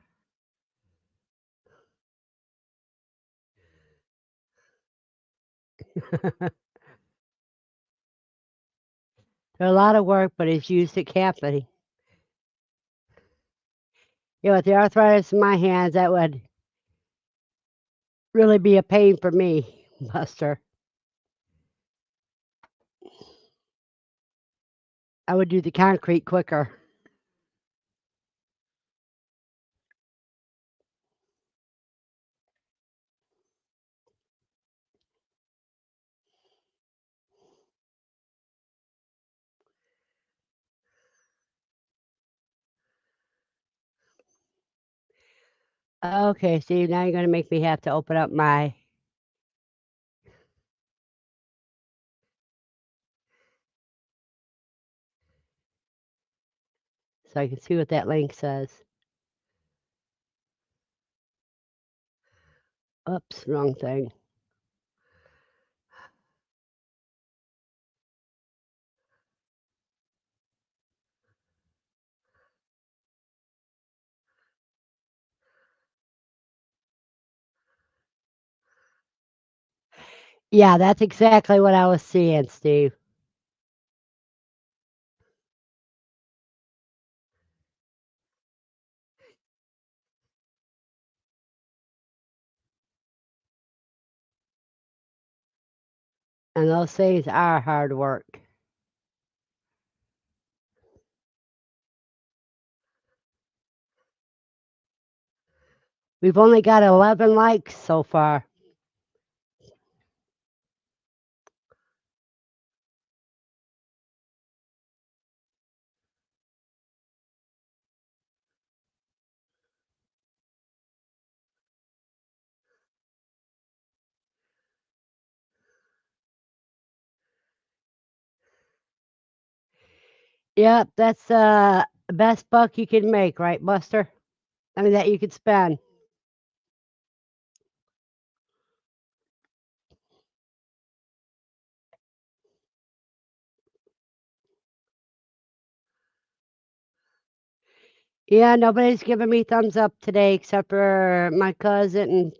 They're a lot of work, but it's used at camping. With the arthritis in my hands, that would really be a pain for me, Buster. I would do the concrete quicker. Okay, Steve, now you're gonna make me have to open up my so I can see what that link says. Oops, wrong thing. Yeah, that's exactly what I was seeing, Steve. And those things are hard work. We've only got 11 likes so far. Yep, that's the best buck you can make, right, Buster? I mean, that you could spend. Yeah, nobody's giving me thumbs up today except for my cousin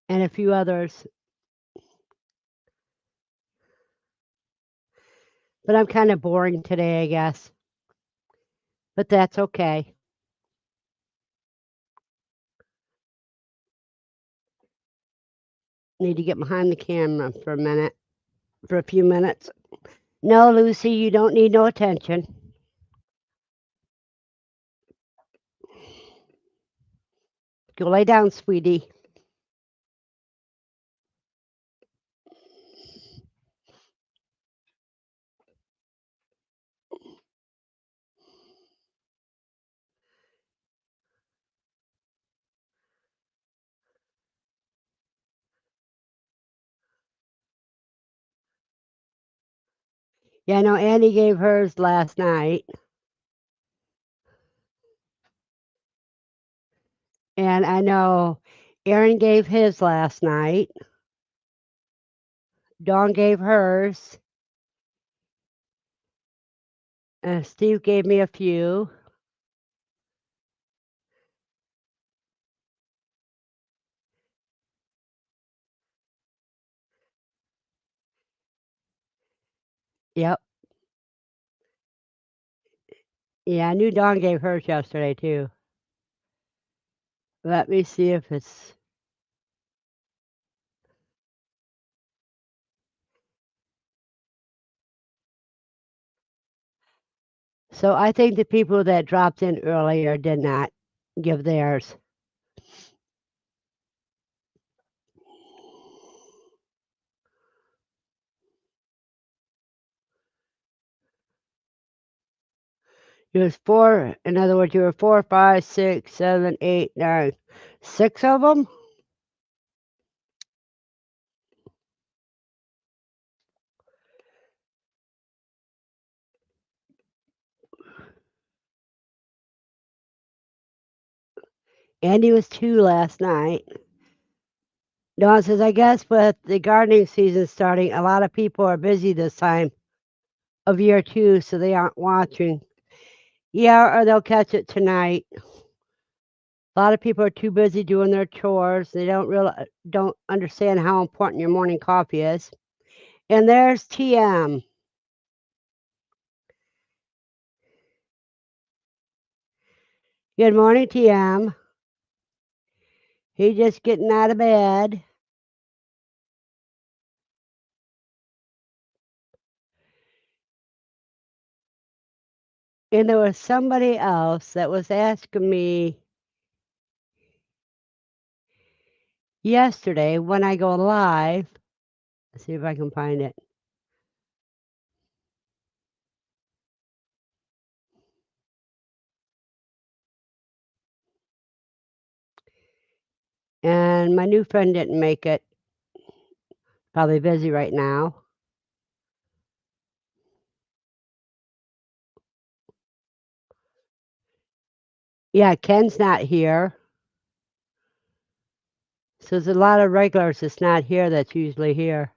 and a few others. But I'm kind of boring today, I guess. But that's okay. Need to get behind the camera for a minute, for a few minutes. No, Lucy, you don't need no attention. Go lay down, sweetie. Yeah, I know Annie gave hers last night. And I know Aaron gave his last night. Dawn gave hers. Steve gave me a few. Yep. Yeah, I knew Dawn gave hers yesterday too. Let me see if it's. So I think the people that dropped in earlier did not give theirs. It was four. In other words, you were 4, 5, 6, 7, 8, 9. 6 of them? Andy was 2 last night. Dawn says, I guess with the gardening season starting, a lot of people are busy this time of year too, so they aren't watching. Yeah, or they'll catch it tonight. A lot of people are too busy doing their chores. They don't understand how important your morning coffee is. And there's TM. Good morning, TM. He just getting out of bed. And there was somebody else that was asking me yesterday when I go live. Let's see if I can find it. And my new friend didn't make it. Probably busy right now. Yeah, Ken's not here. So there's a lot of regulars that's not here that's usually here.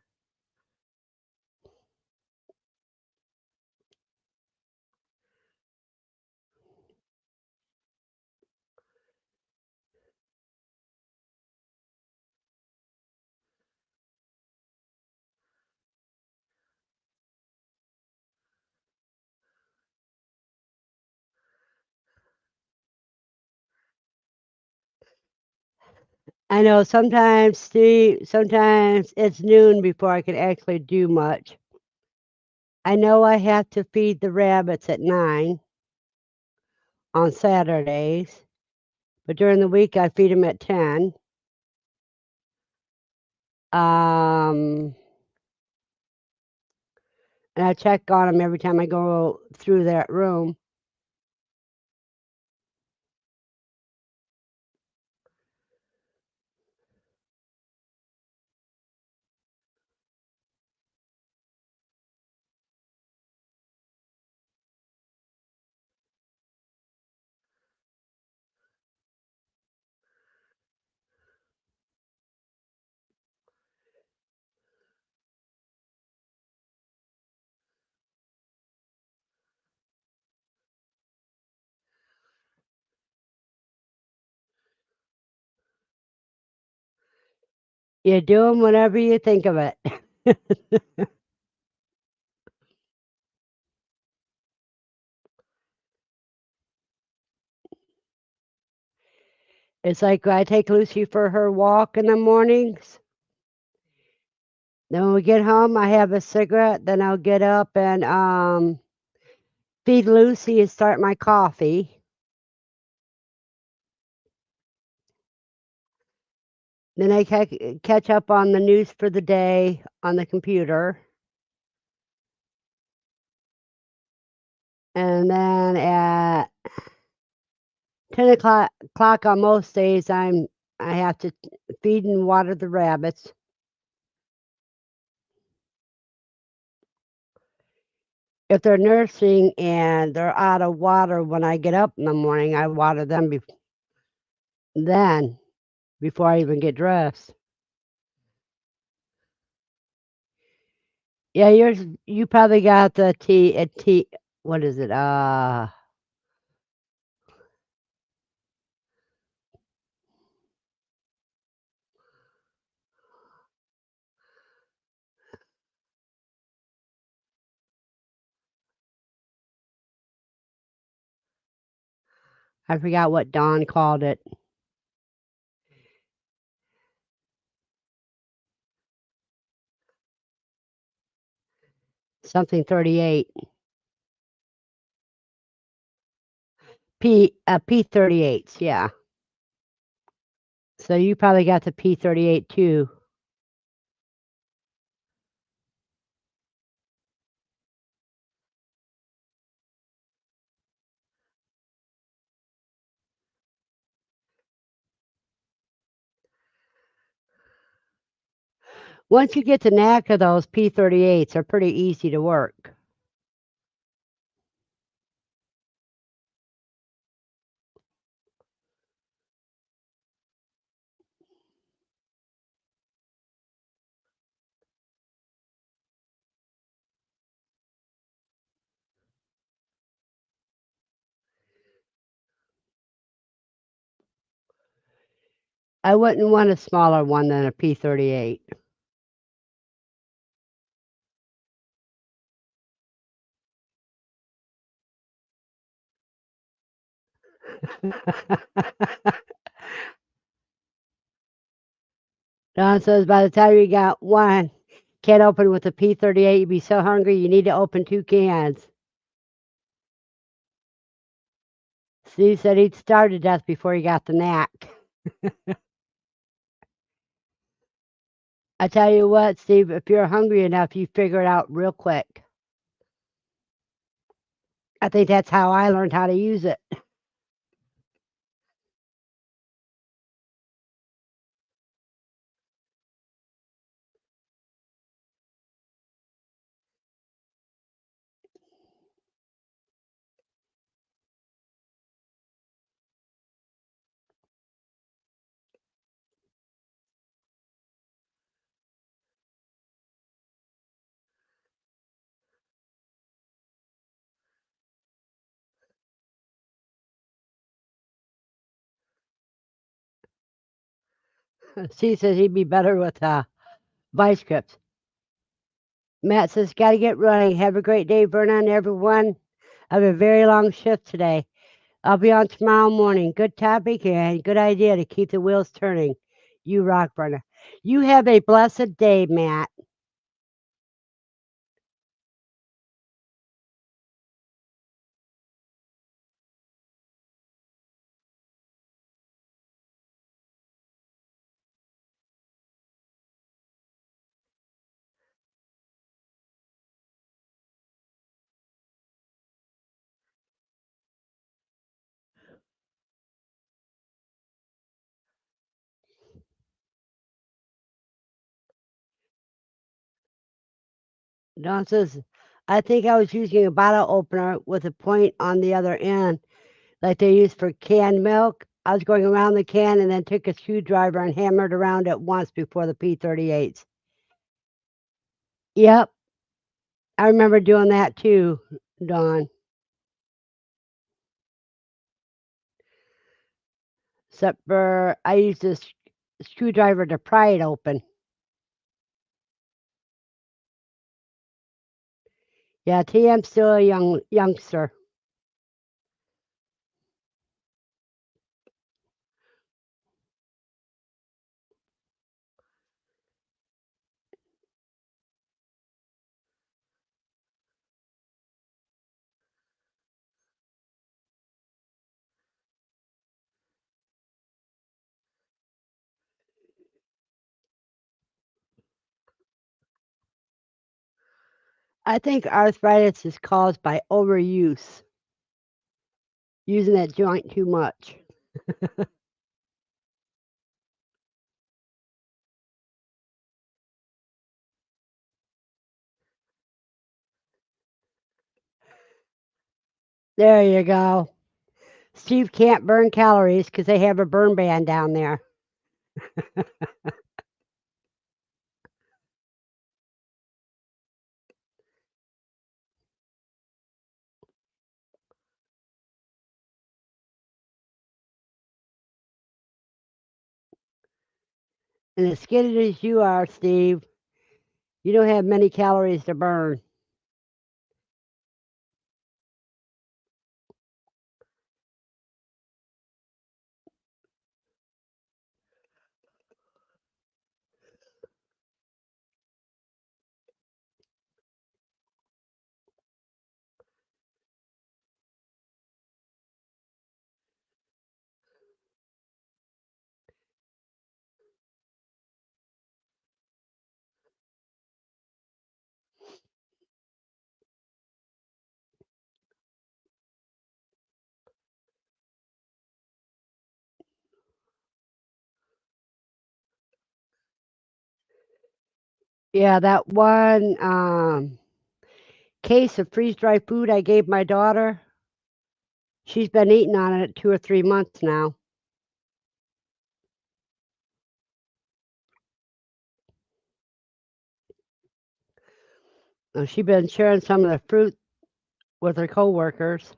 I know sometimes, Steve, sometimes it's noon before I can actually do much. I know I have to feed the rabbits at 9 on Saturdays, but during the week I feed them at 10. Um, and I check on them every time I go through that room. You do them whenever you think of it. It's like I take Lucy for her walk in the mornings. Then when we get home, I have a cigarette. Then I'll get up and feed Lucy and start my coffee. Then I catch up on the news for the day on the computer. And then at 10 o'clock on most days, I have to feed and water the rabbits. If they're nursing and they're out of water when I get up in the morning, I water them then before I even get dressed. Yeah, you probably got the tea. What is it? I forgot what Don called it. Something 38. P38s, yeah. So you probably got the P38 too. Once you get the knack of those P38s, they're pretty easy to work. I wouldn't want a smaller one than a P38. Don says by the time you got one can open with a P38, you'd be so hungry you need to open 2 cans. Steve said he'd starve to death before he got the knack. I tell you what, Steve, if you're hungry enough, you figure it out real quick. I think that's how I learned how to use it. Steve says he'd be better with vice grips. Matt says, got to get running. Have a great day, Vernon, everyone. I have a very long shift today. I'll be on tomorrow morning. Good topic and good idea to keep the wheels turning. You rock, Brenda. You have a blessed day, Matt. Don says, I think I was using a bottle opener with a point on the other end, like they use for canned milk. I was going around the can and then took a screwdriver and hammered around it once before the P38s. Yep, I remember doing that too, Dawn. Except for I used this screwdriver to pry it open. Yeah, TM's still a youngster. I think arthritis is caused by overuse, using that joint too much. There you go. Steve can't burn calories because they have a burn ban down there. And as skinny as you are, Steve, you don't have many calories to burn. Yeah, that one case of freeze dried food I gave my daughter, she's been eating on it 2 or 3 months now. She's been sharing some of the fruit with her coworkers.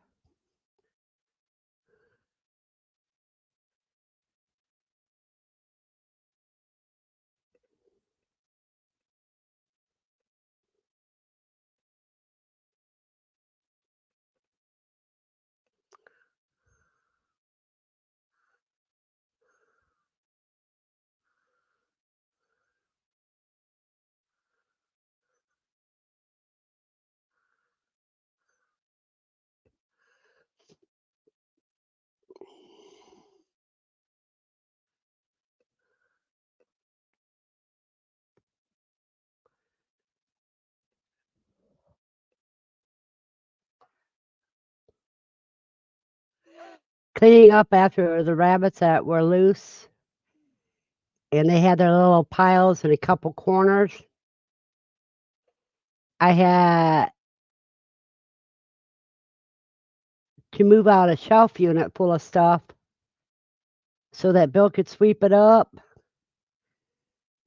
Cleaning up after the rabbits that were loose, and they had their little piles in a couple corners. I had to move out a shelf unit full of stuff so that Bill could sweep it up.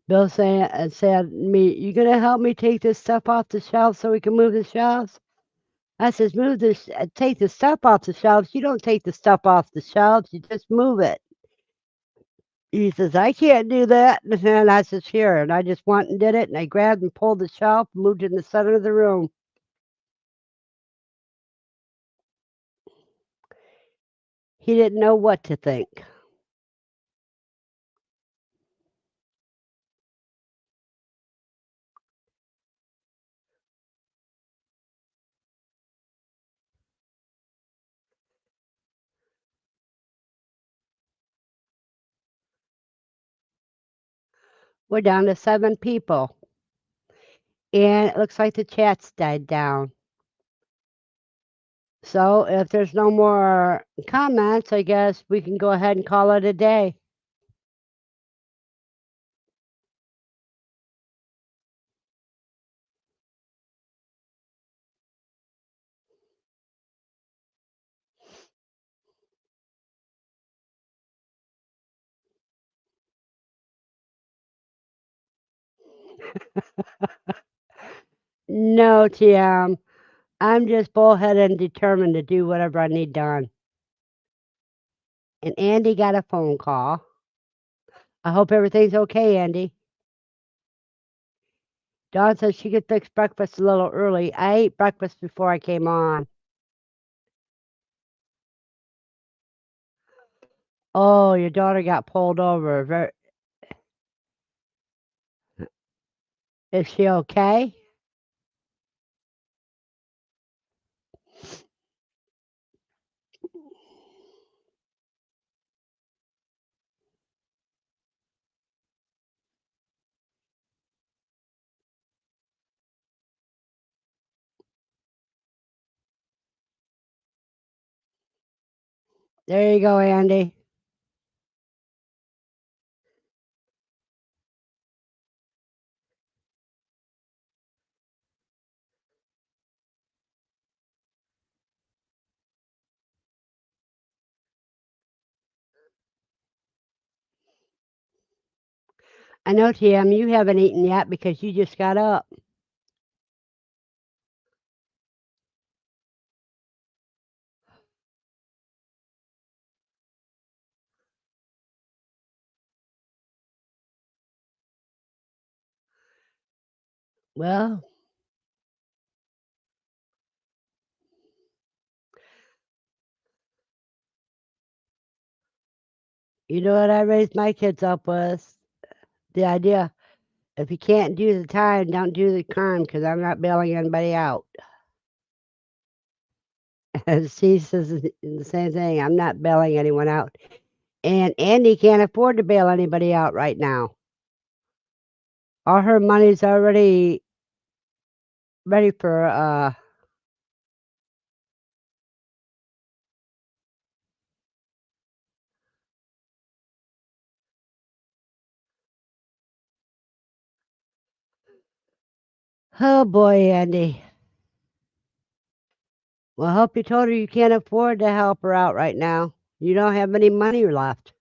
Bill said to me, "You gonna help me take this stuff off the shelf so we can move the shelves?" I says, take the stuff off the shelves. You don't take the stuff off the shelves. You just move it." He says, "I can't do that." And I says, "Here." And I just went and did it. And I grabbed and pulled the shelf, moved it in the center of the room. He didn't know what to think. We're down to 7 people. And it looks like the chat's died down. So if there's no more comments, I guess we can go ahead and call it a day. No, TM. I'm just bullheaded and determined to do whatever I need done. And Andy got a phone call. I hope everything's okay, Andy. Dawn says she could fix breakfast a little early. I ate breakfast before I came on. Oh, your daughter got pulled over. Is she okay? There you go, Andy. I know, TM, you haven't eaten yet because you just got up. Well, you know what I raised my kids up with? The idea, if you can't do the time, don't do the crime because I'm not bailing anybody out. And she says the same thing. I'm not bailing anyone out. And Andy can't afford to bail anybody out right now. All her money's already ready for oh boy, Andy. Well, I hope you told her you can't afford to help her out right now. You don't have any money left.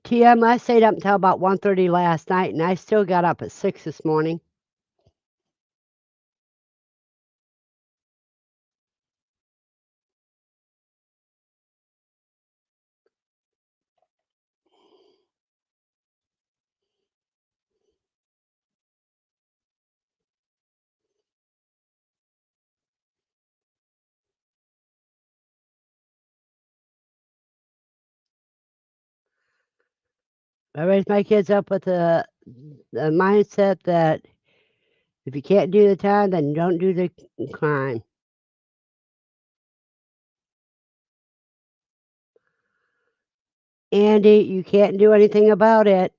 TM, I stayed up until about 1:30 last night, and I still got up at 6 this morning. I raised my kids up with the mindset that if you can't do the time, then don't do the crime. Andy, you can't do anything about it.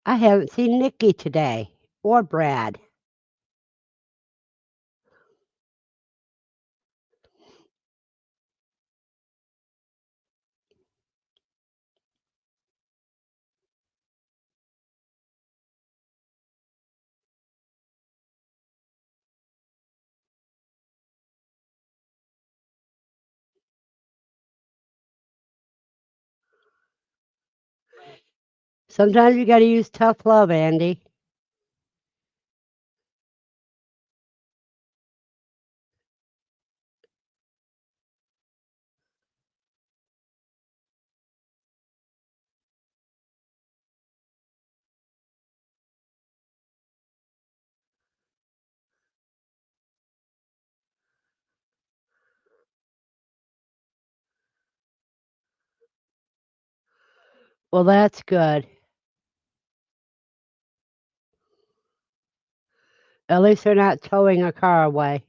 I haven't seen Nikki today or Brad. Sometimes you got to use tough love, Andy. Well, that's good. At least they're not towing a car away.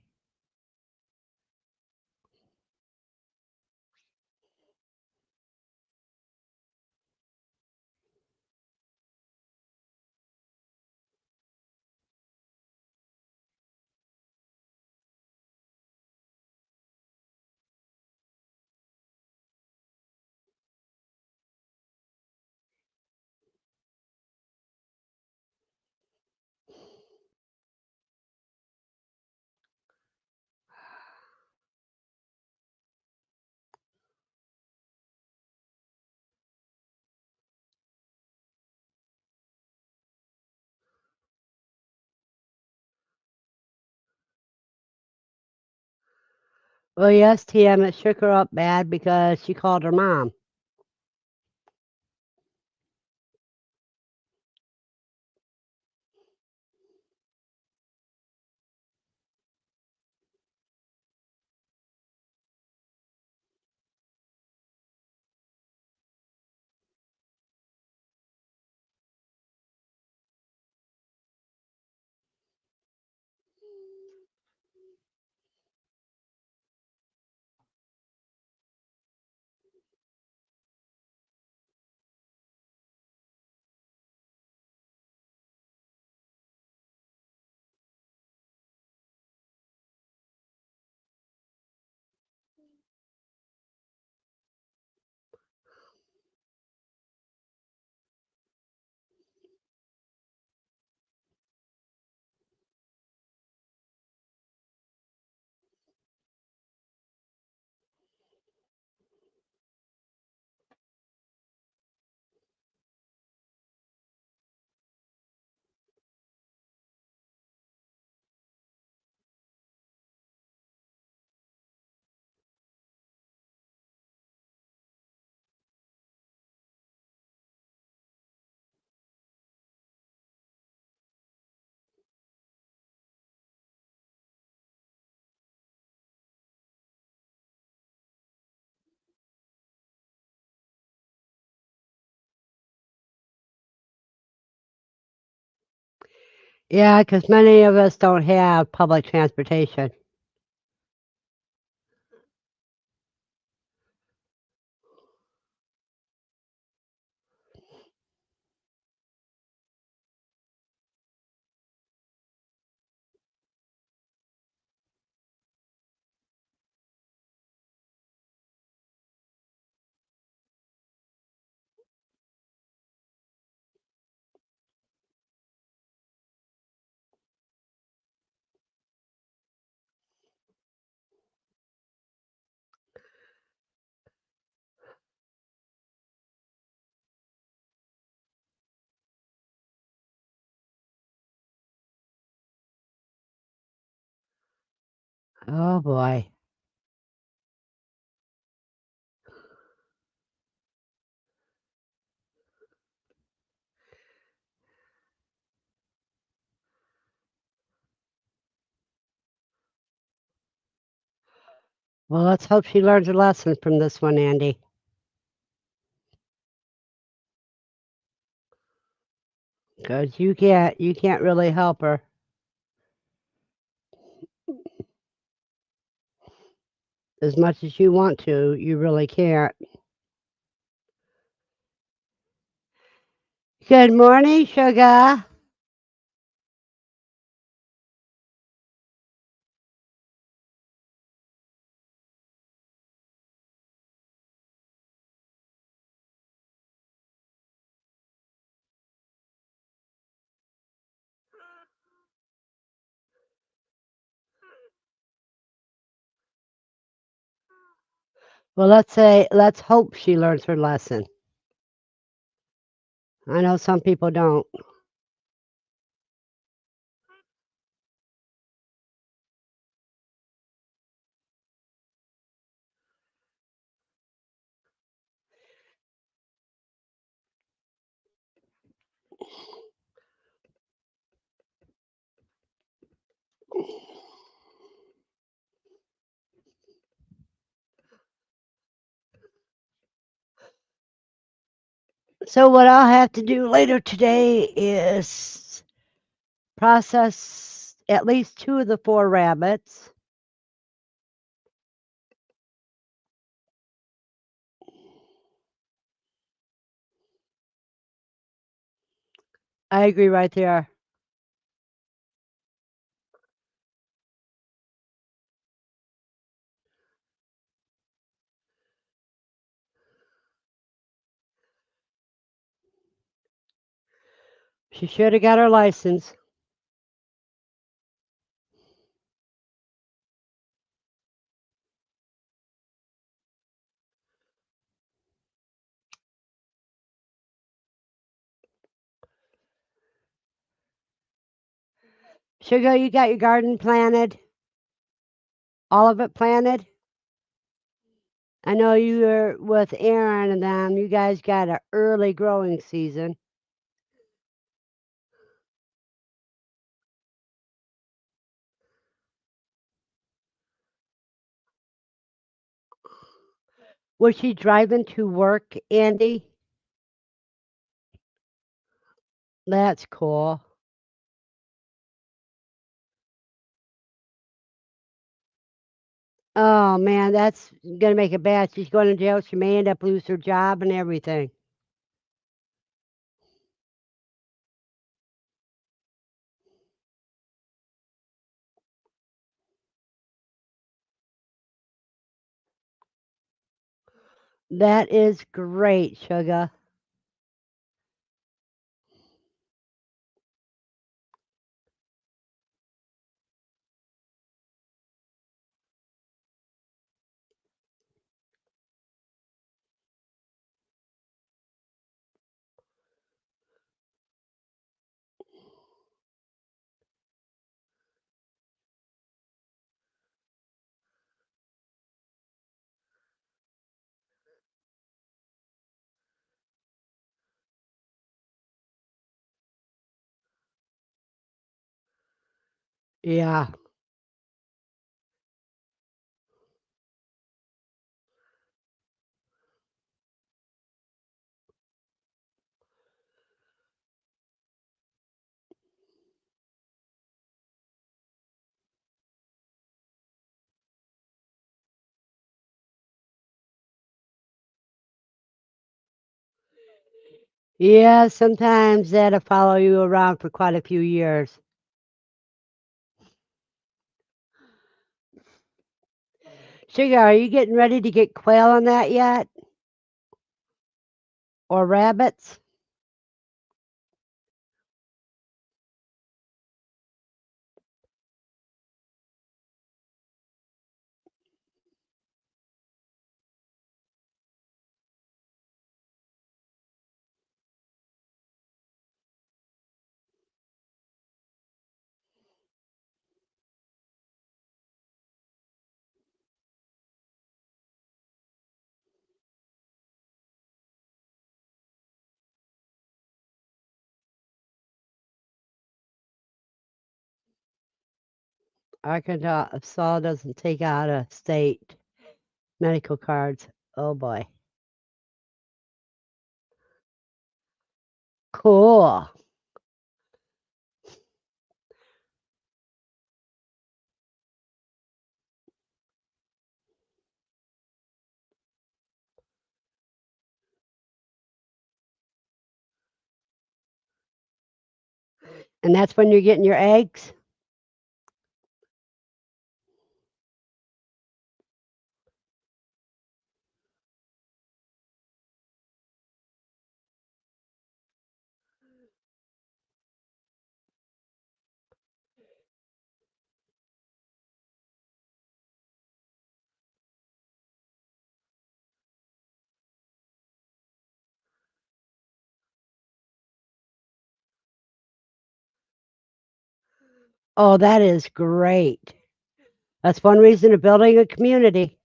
Well, yes, TM, it shook her up bad because she called her mom. Yeah, because many of us don't have public transportation. Oh boy. Well, let's hope she learns a lesson from this one, Andy. Because you can't really help her as much as you want to. You really can't. Good morning, sugar. Well, let's hope she learns her lesson. I know some people don't. So what I'll have to do later today is process at least 2 of the 4 rabbits. I agree right there. She should have got her license. Sugar, you got your garden planted? All of it planted? I know you were with Aaron and them. You guys got an early growing season. Was she driving to work, Andy? That's cool. Oh man, that's gonna make it bad. She's going to jail. She may end up lose her job and everything. That is great, Sugar. Yeah. Yeah, sometimes that'll follow you around for quite a few years. Sugar, are you getting ready to get quail on that yet? Or rabbits? Arkansas doesn't take out of state medical cards. Oh boy. Cool. And that's when you're getting your eggs? Oh, that is great. That's one reason of building a community.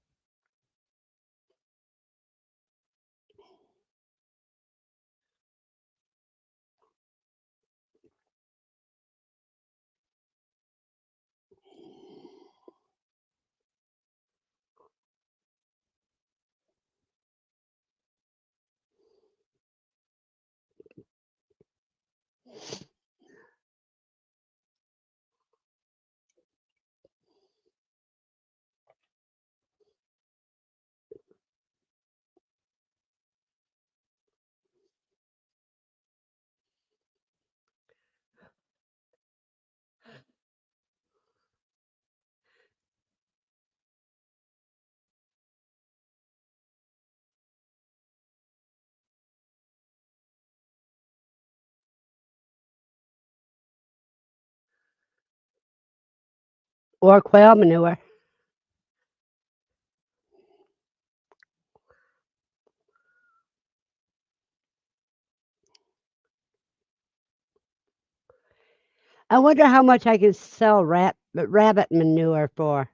or quail manure. I wonder how much I can sell rabbit manure for.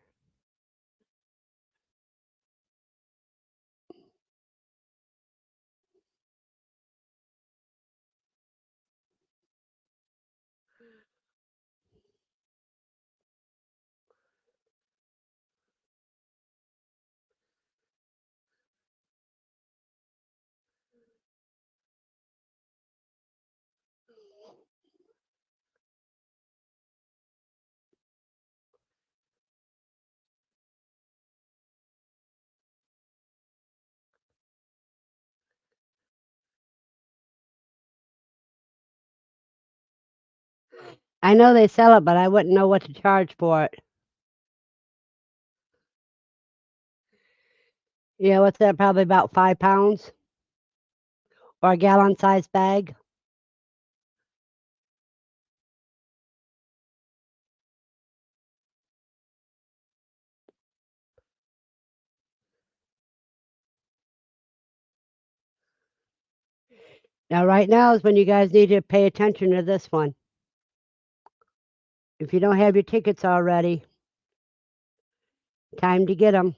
I know they sell it, but I wouldn't know what to charge for it. Yeah, what's that? Probably about 5 pounds or a gallon size bag. Now, right now is when you guys need to pay attention to this one. If you don't have your tickets already, time to get them.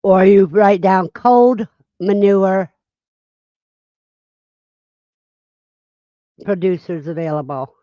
Or you write down cold manure producers available.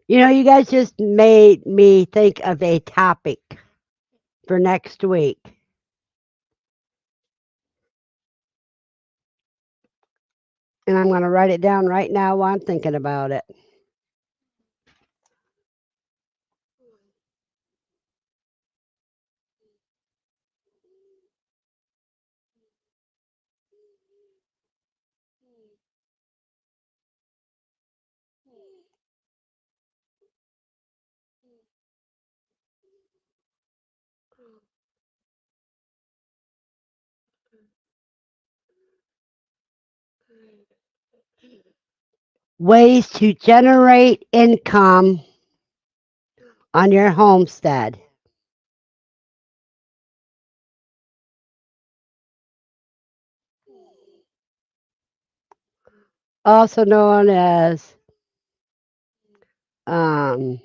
You guys just made me think of a topic for next week. And I'm going to write it down right now while I'm thinking about it. Ways to generate income on your homestead. Also known as um,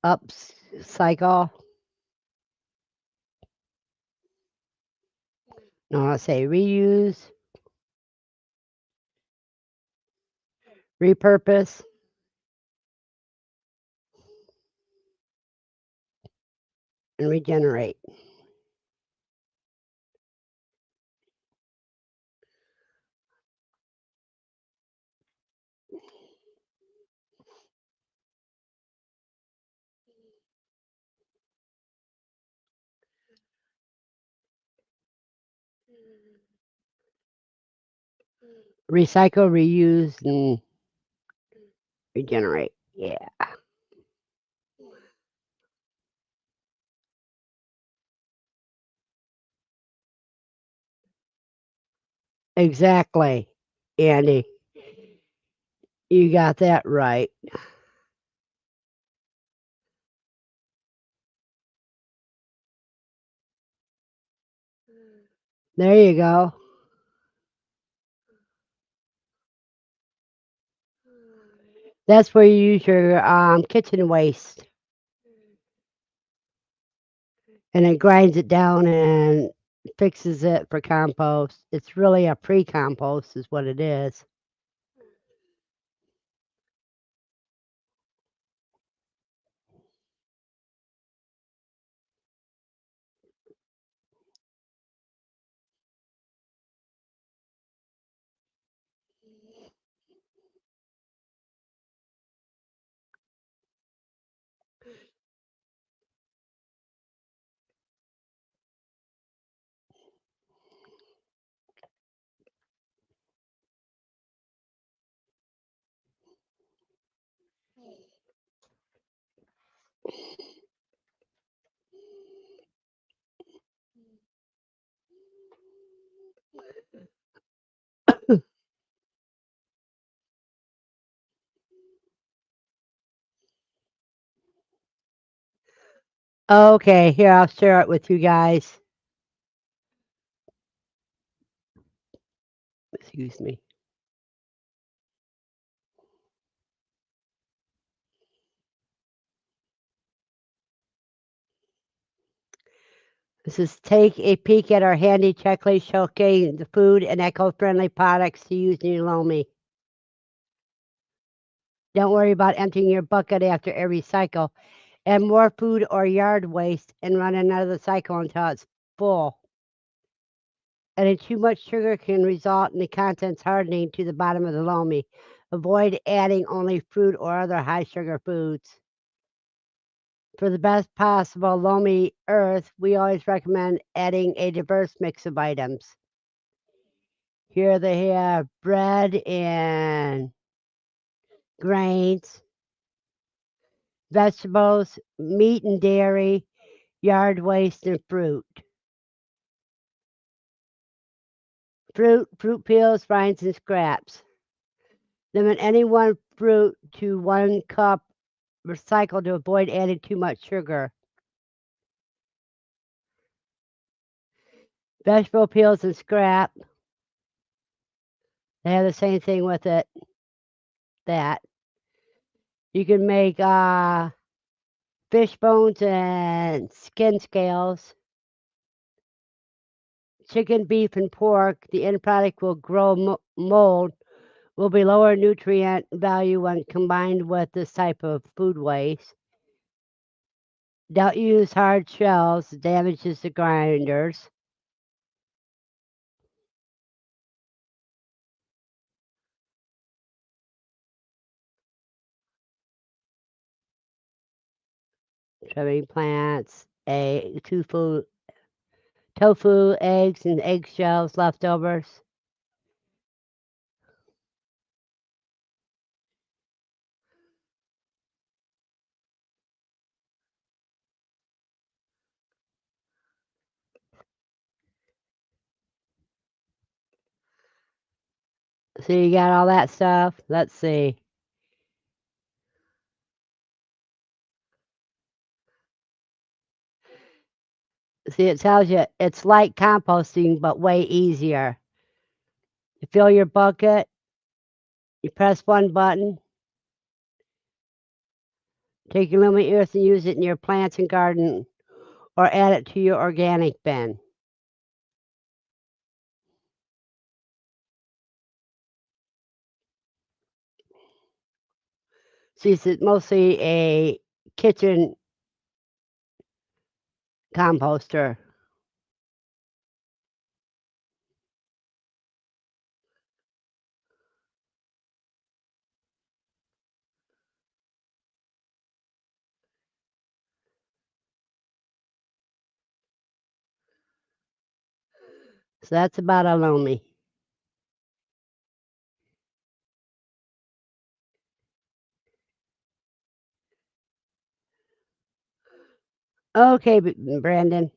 upcycle. No, I say reuse, repurpose, and regenerate. Recycle, reuse, and regenerate. Yeah, exactly, Andy. You got that right. There you go. That's where you use your kitchen waste, and it grinds it down and fixes it for compost. It's really a pre-compost, is what it is. Okay, here I'll share it with you guys. Excuse me. This is take a peek at our handy checklist showcasing the food and eco-friendly products to use in your Lomi. Don't worry about emptying your bucket after every cycle. Add more food or yard waste and run another cycle until it's full. Adding too much sugar can result in the contents hardening to the bottom of the Lomi. Avoid adding only fruit or other high sugar foods. For the best possible Lomi earth, we always recommend adding a diverse mix of items. Here they have bread and grains, vegetables, meat and dairy, yard waste, and fruit. Fruit peels, rinds, and scraps. Limit any one fruit to 1 cup recycled to avoid adding too much sugar. Vegetable peels and scrap. They have the same thing with it. That you can make fish bones and skin scales, chicken, beef, and pork. The end product will grow mold, will be lower nutrient value when combined with this type of food waste. Don't use hard shells, damages the grinders. Trimming plants, tofu, eggs, and eggshells leftovers. So you got all that stuff. Let's see. See, it tells you it's like composting, but way easier. You fill your bucket, you press one button, take your Lumi Earth and use it in your plants and garden, or add it to your organic bin. See, it's mostly a kitchen composter. So that's about a Lumi. Okay, Brandon.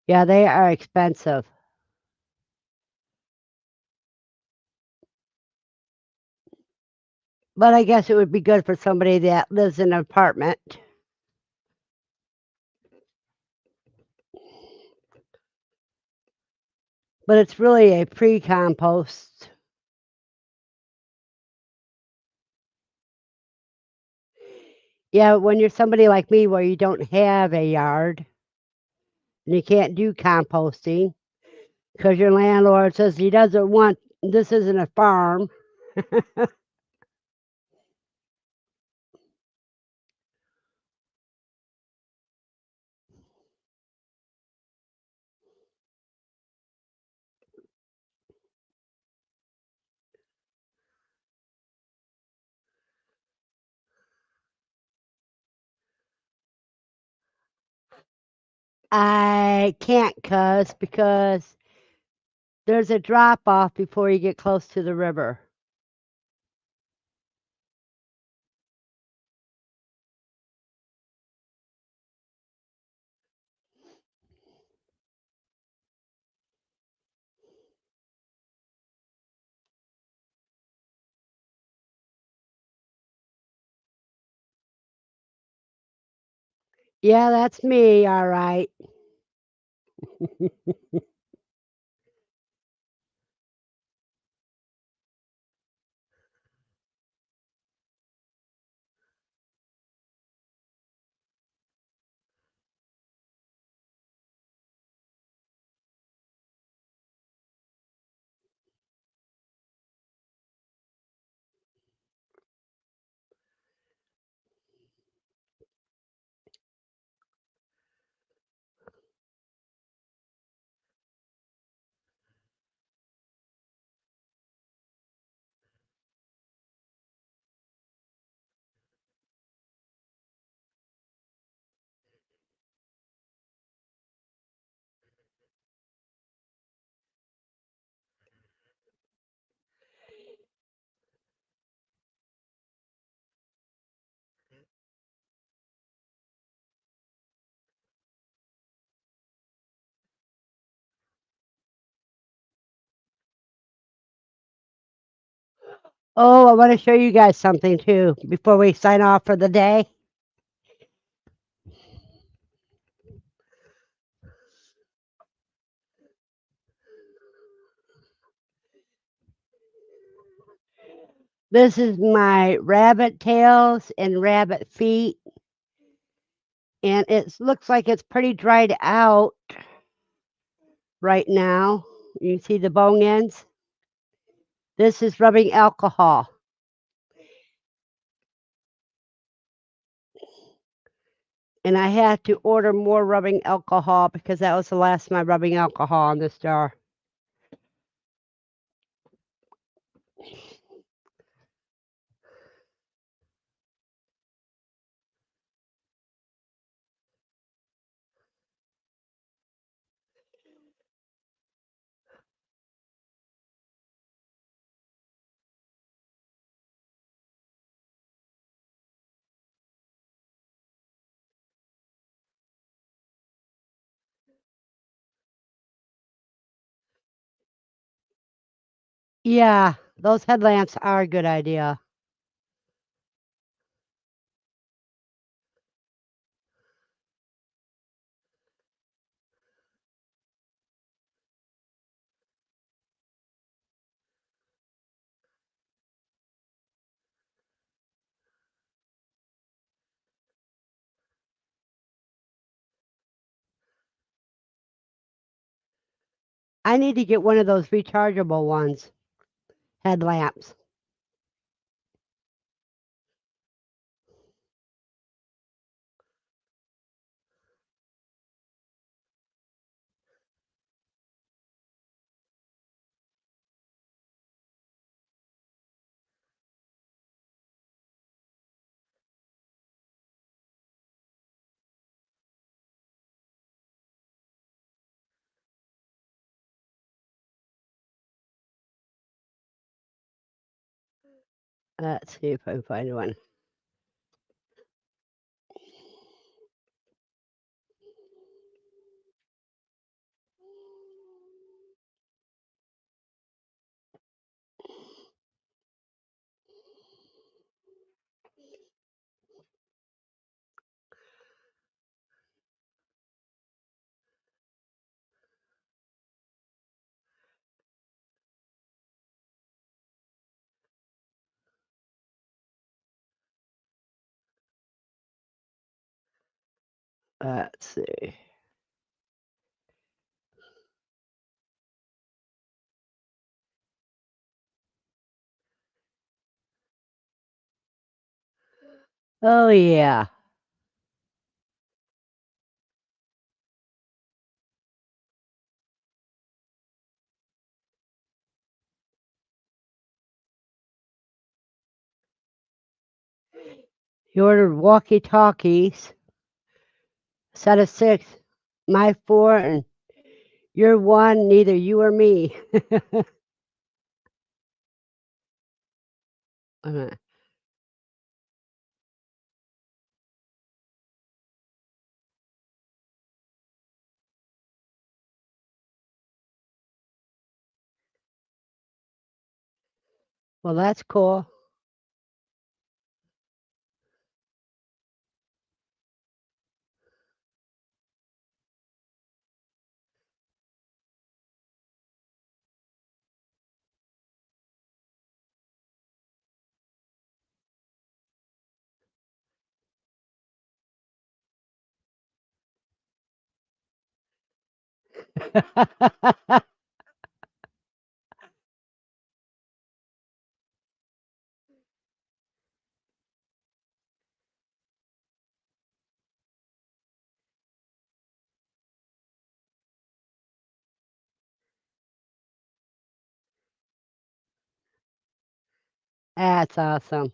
Yeah, they are expensive. But I guess it would be good for somebody that lives in an apartment. But it's really a pre compost. Yeah, when you're somebody like me where you don't have a yard and you can't do composting because your landlord says he doesn't want this isn't a farm. I can't cuss because there's a drop off before you get close to the river. Yeah, that's me, all right. Oh, I want to show you guys something too before we sign off for the day. This is my rabbit tails and rabbit feet, and it looks like it's pretty dried out right now. You see the bone ends? This is rubbing alcohol. And I had to order more rubbing alcohol because that was the last of my rubbing alcohol in this jar. Yeah, those headlamps are a good idea. I need to get one of those rechargeable ones, headlamps. Let's see if I can find one. Let's see. Oh, yeah. He ordered walkie-talkies, set of 6, my 4, and your 1, neither you or me. Uh, well, that's cool. That's awesome.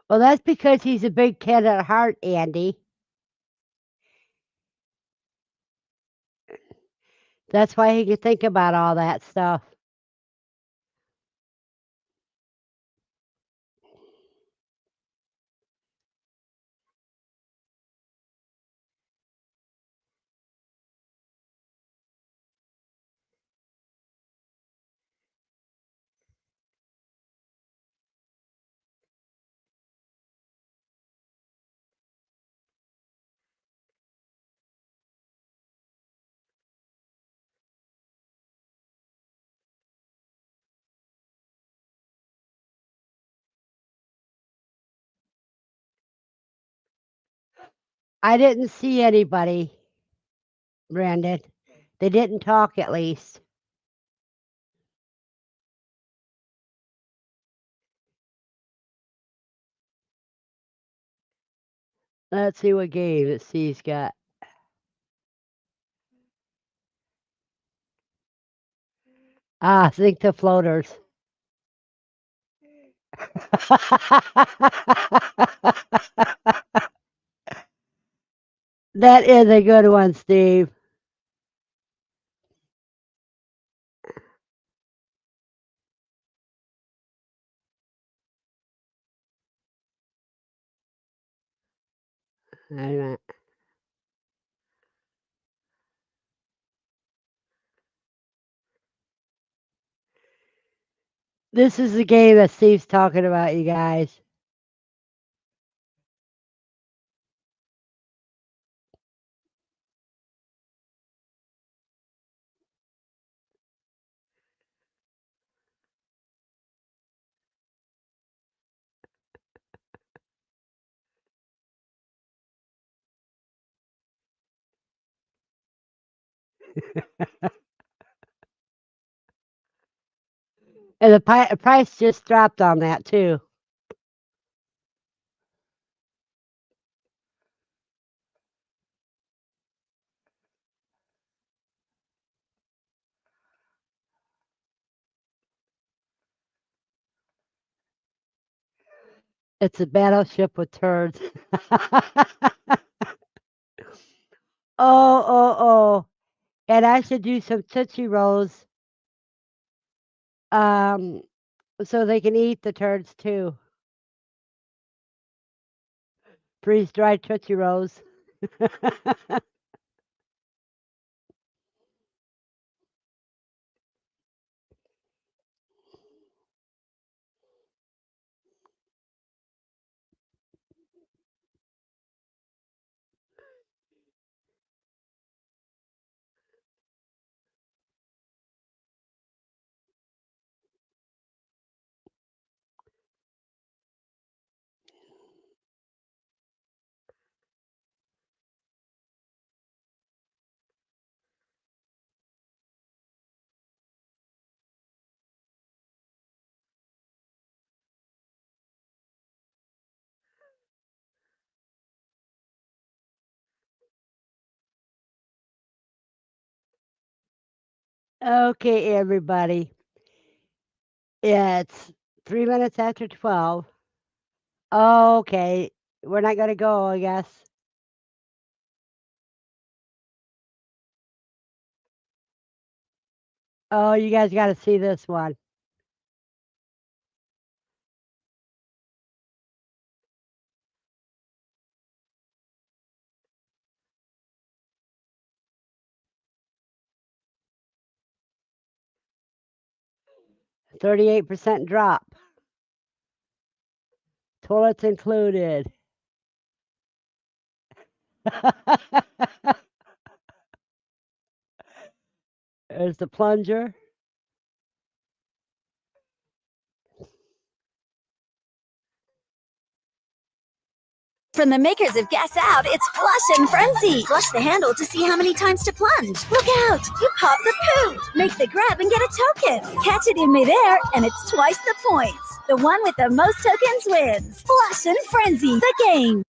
Well, that's because he's a big kid at heart, Andy. That's why he can think about all that stuff. I didn't see anybody, Brandon. They didn't talk, at least. Let's see what game it C's got. Think the floaters. That is a good one, Steve. Wait a minute. This is the game that Steve's talking about, you guys. And the price just dropped on that, too. It's a battleship with turds. Oh. And I should do some Tootsie Rolls, um, so they can eat the turds, too. Freeze-dried Tootsie Rolls. Okay, everybody. It's 3 minutes after 12. Okay, we're not going to go, I guess. Oh, you guys got to see this one. %38 drop. Toilets included. There's the plunger. From the makers of Guess Out, it's Flush and Frenzy. Flush the handle to see how many times to plunge. Look out! You pop the poo. Make the grab and get a token. Catch it in midair, and it's twice the points. The one with the most tokens wins. Flush and Frenzy, the game.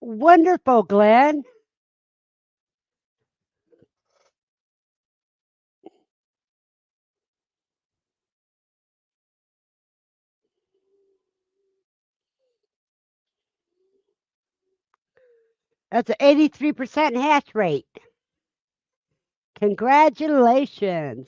Wonderful, Glenn. That's an 83% hash rate. Congratulations.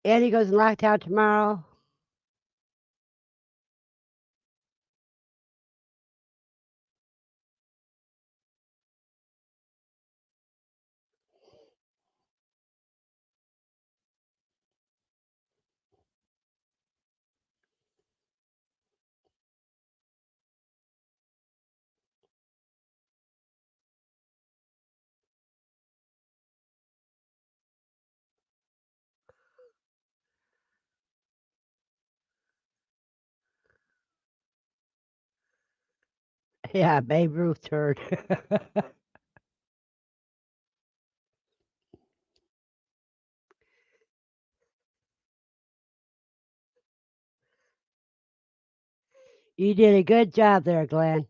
Andy goes in lockdown tomorrow. Yeah, Babe Ruth turd. You did a good job there, Glenn.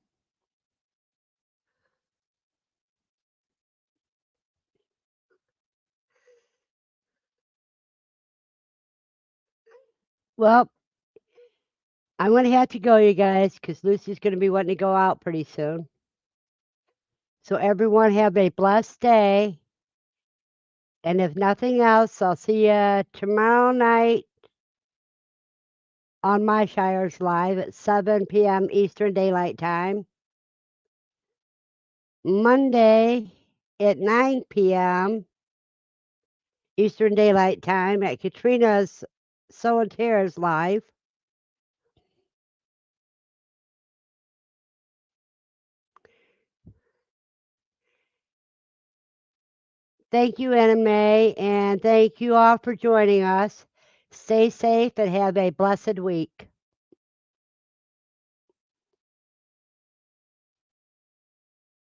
Well, I'm going to have to go, you guys, because Lucy's going to be wanting to go out pretty soon. So everyone have a blessed day. And if nothing else, I'll see you tomorrow night on My Shires Live at 7 p.m. Eastern Daylight Time. Monday at 9 p.m. Eastern Daylight Time at Katrina's So and Tara's Live. Thank you, Anime, and thank you all for joining us. Stay safe and have a blessed week.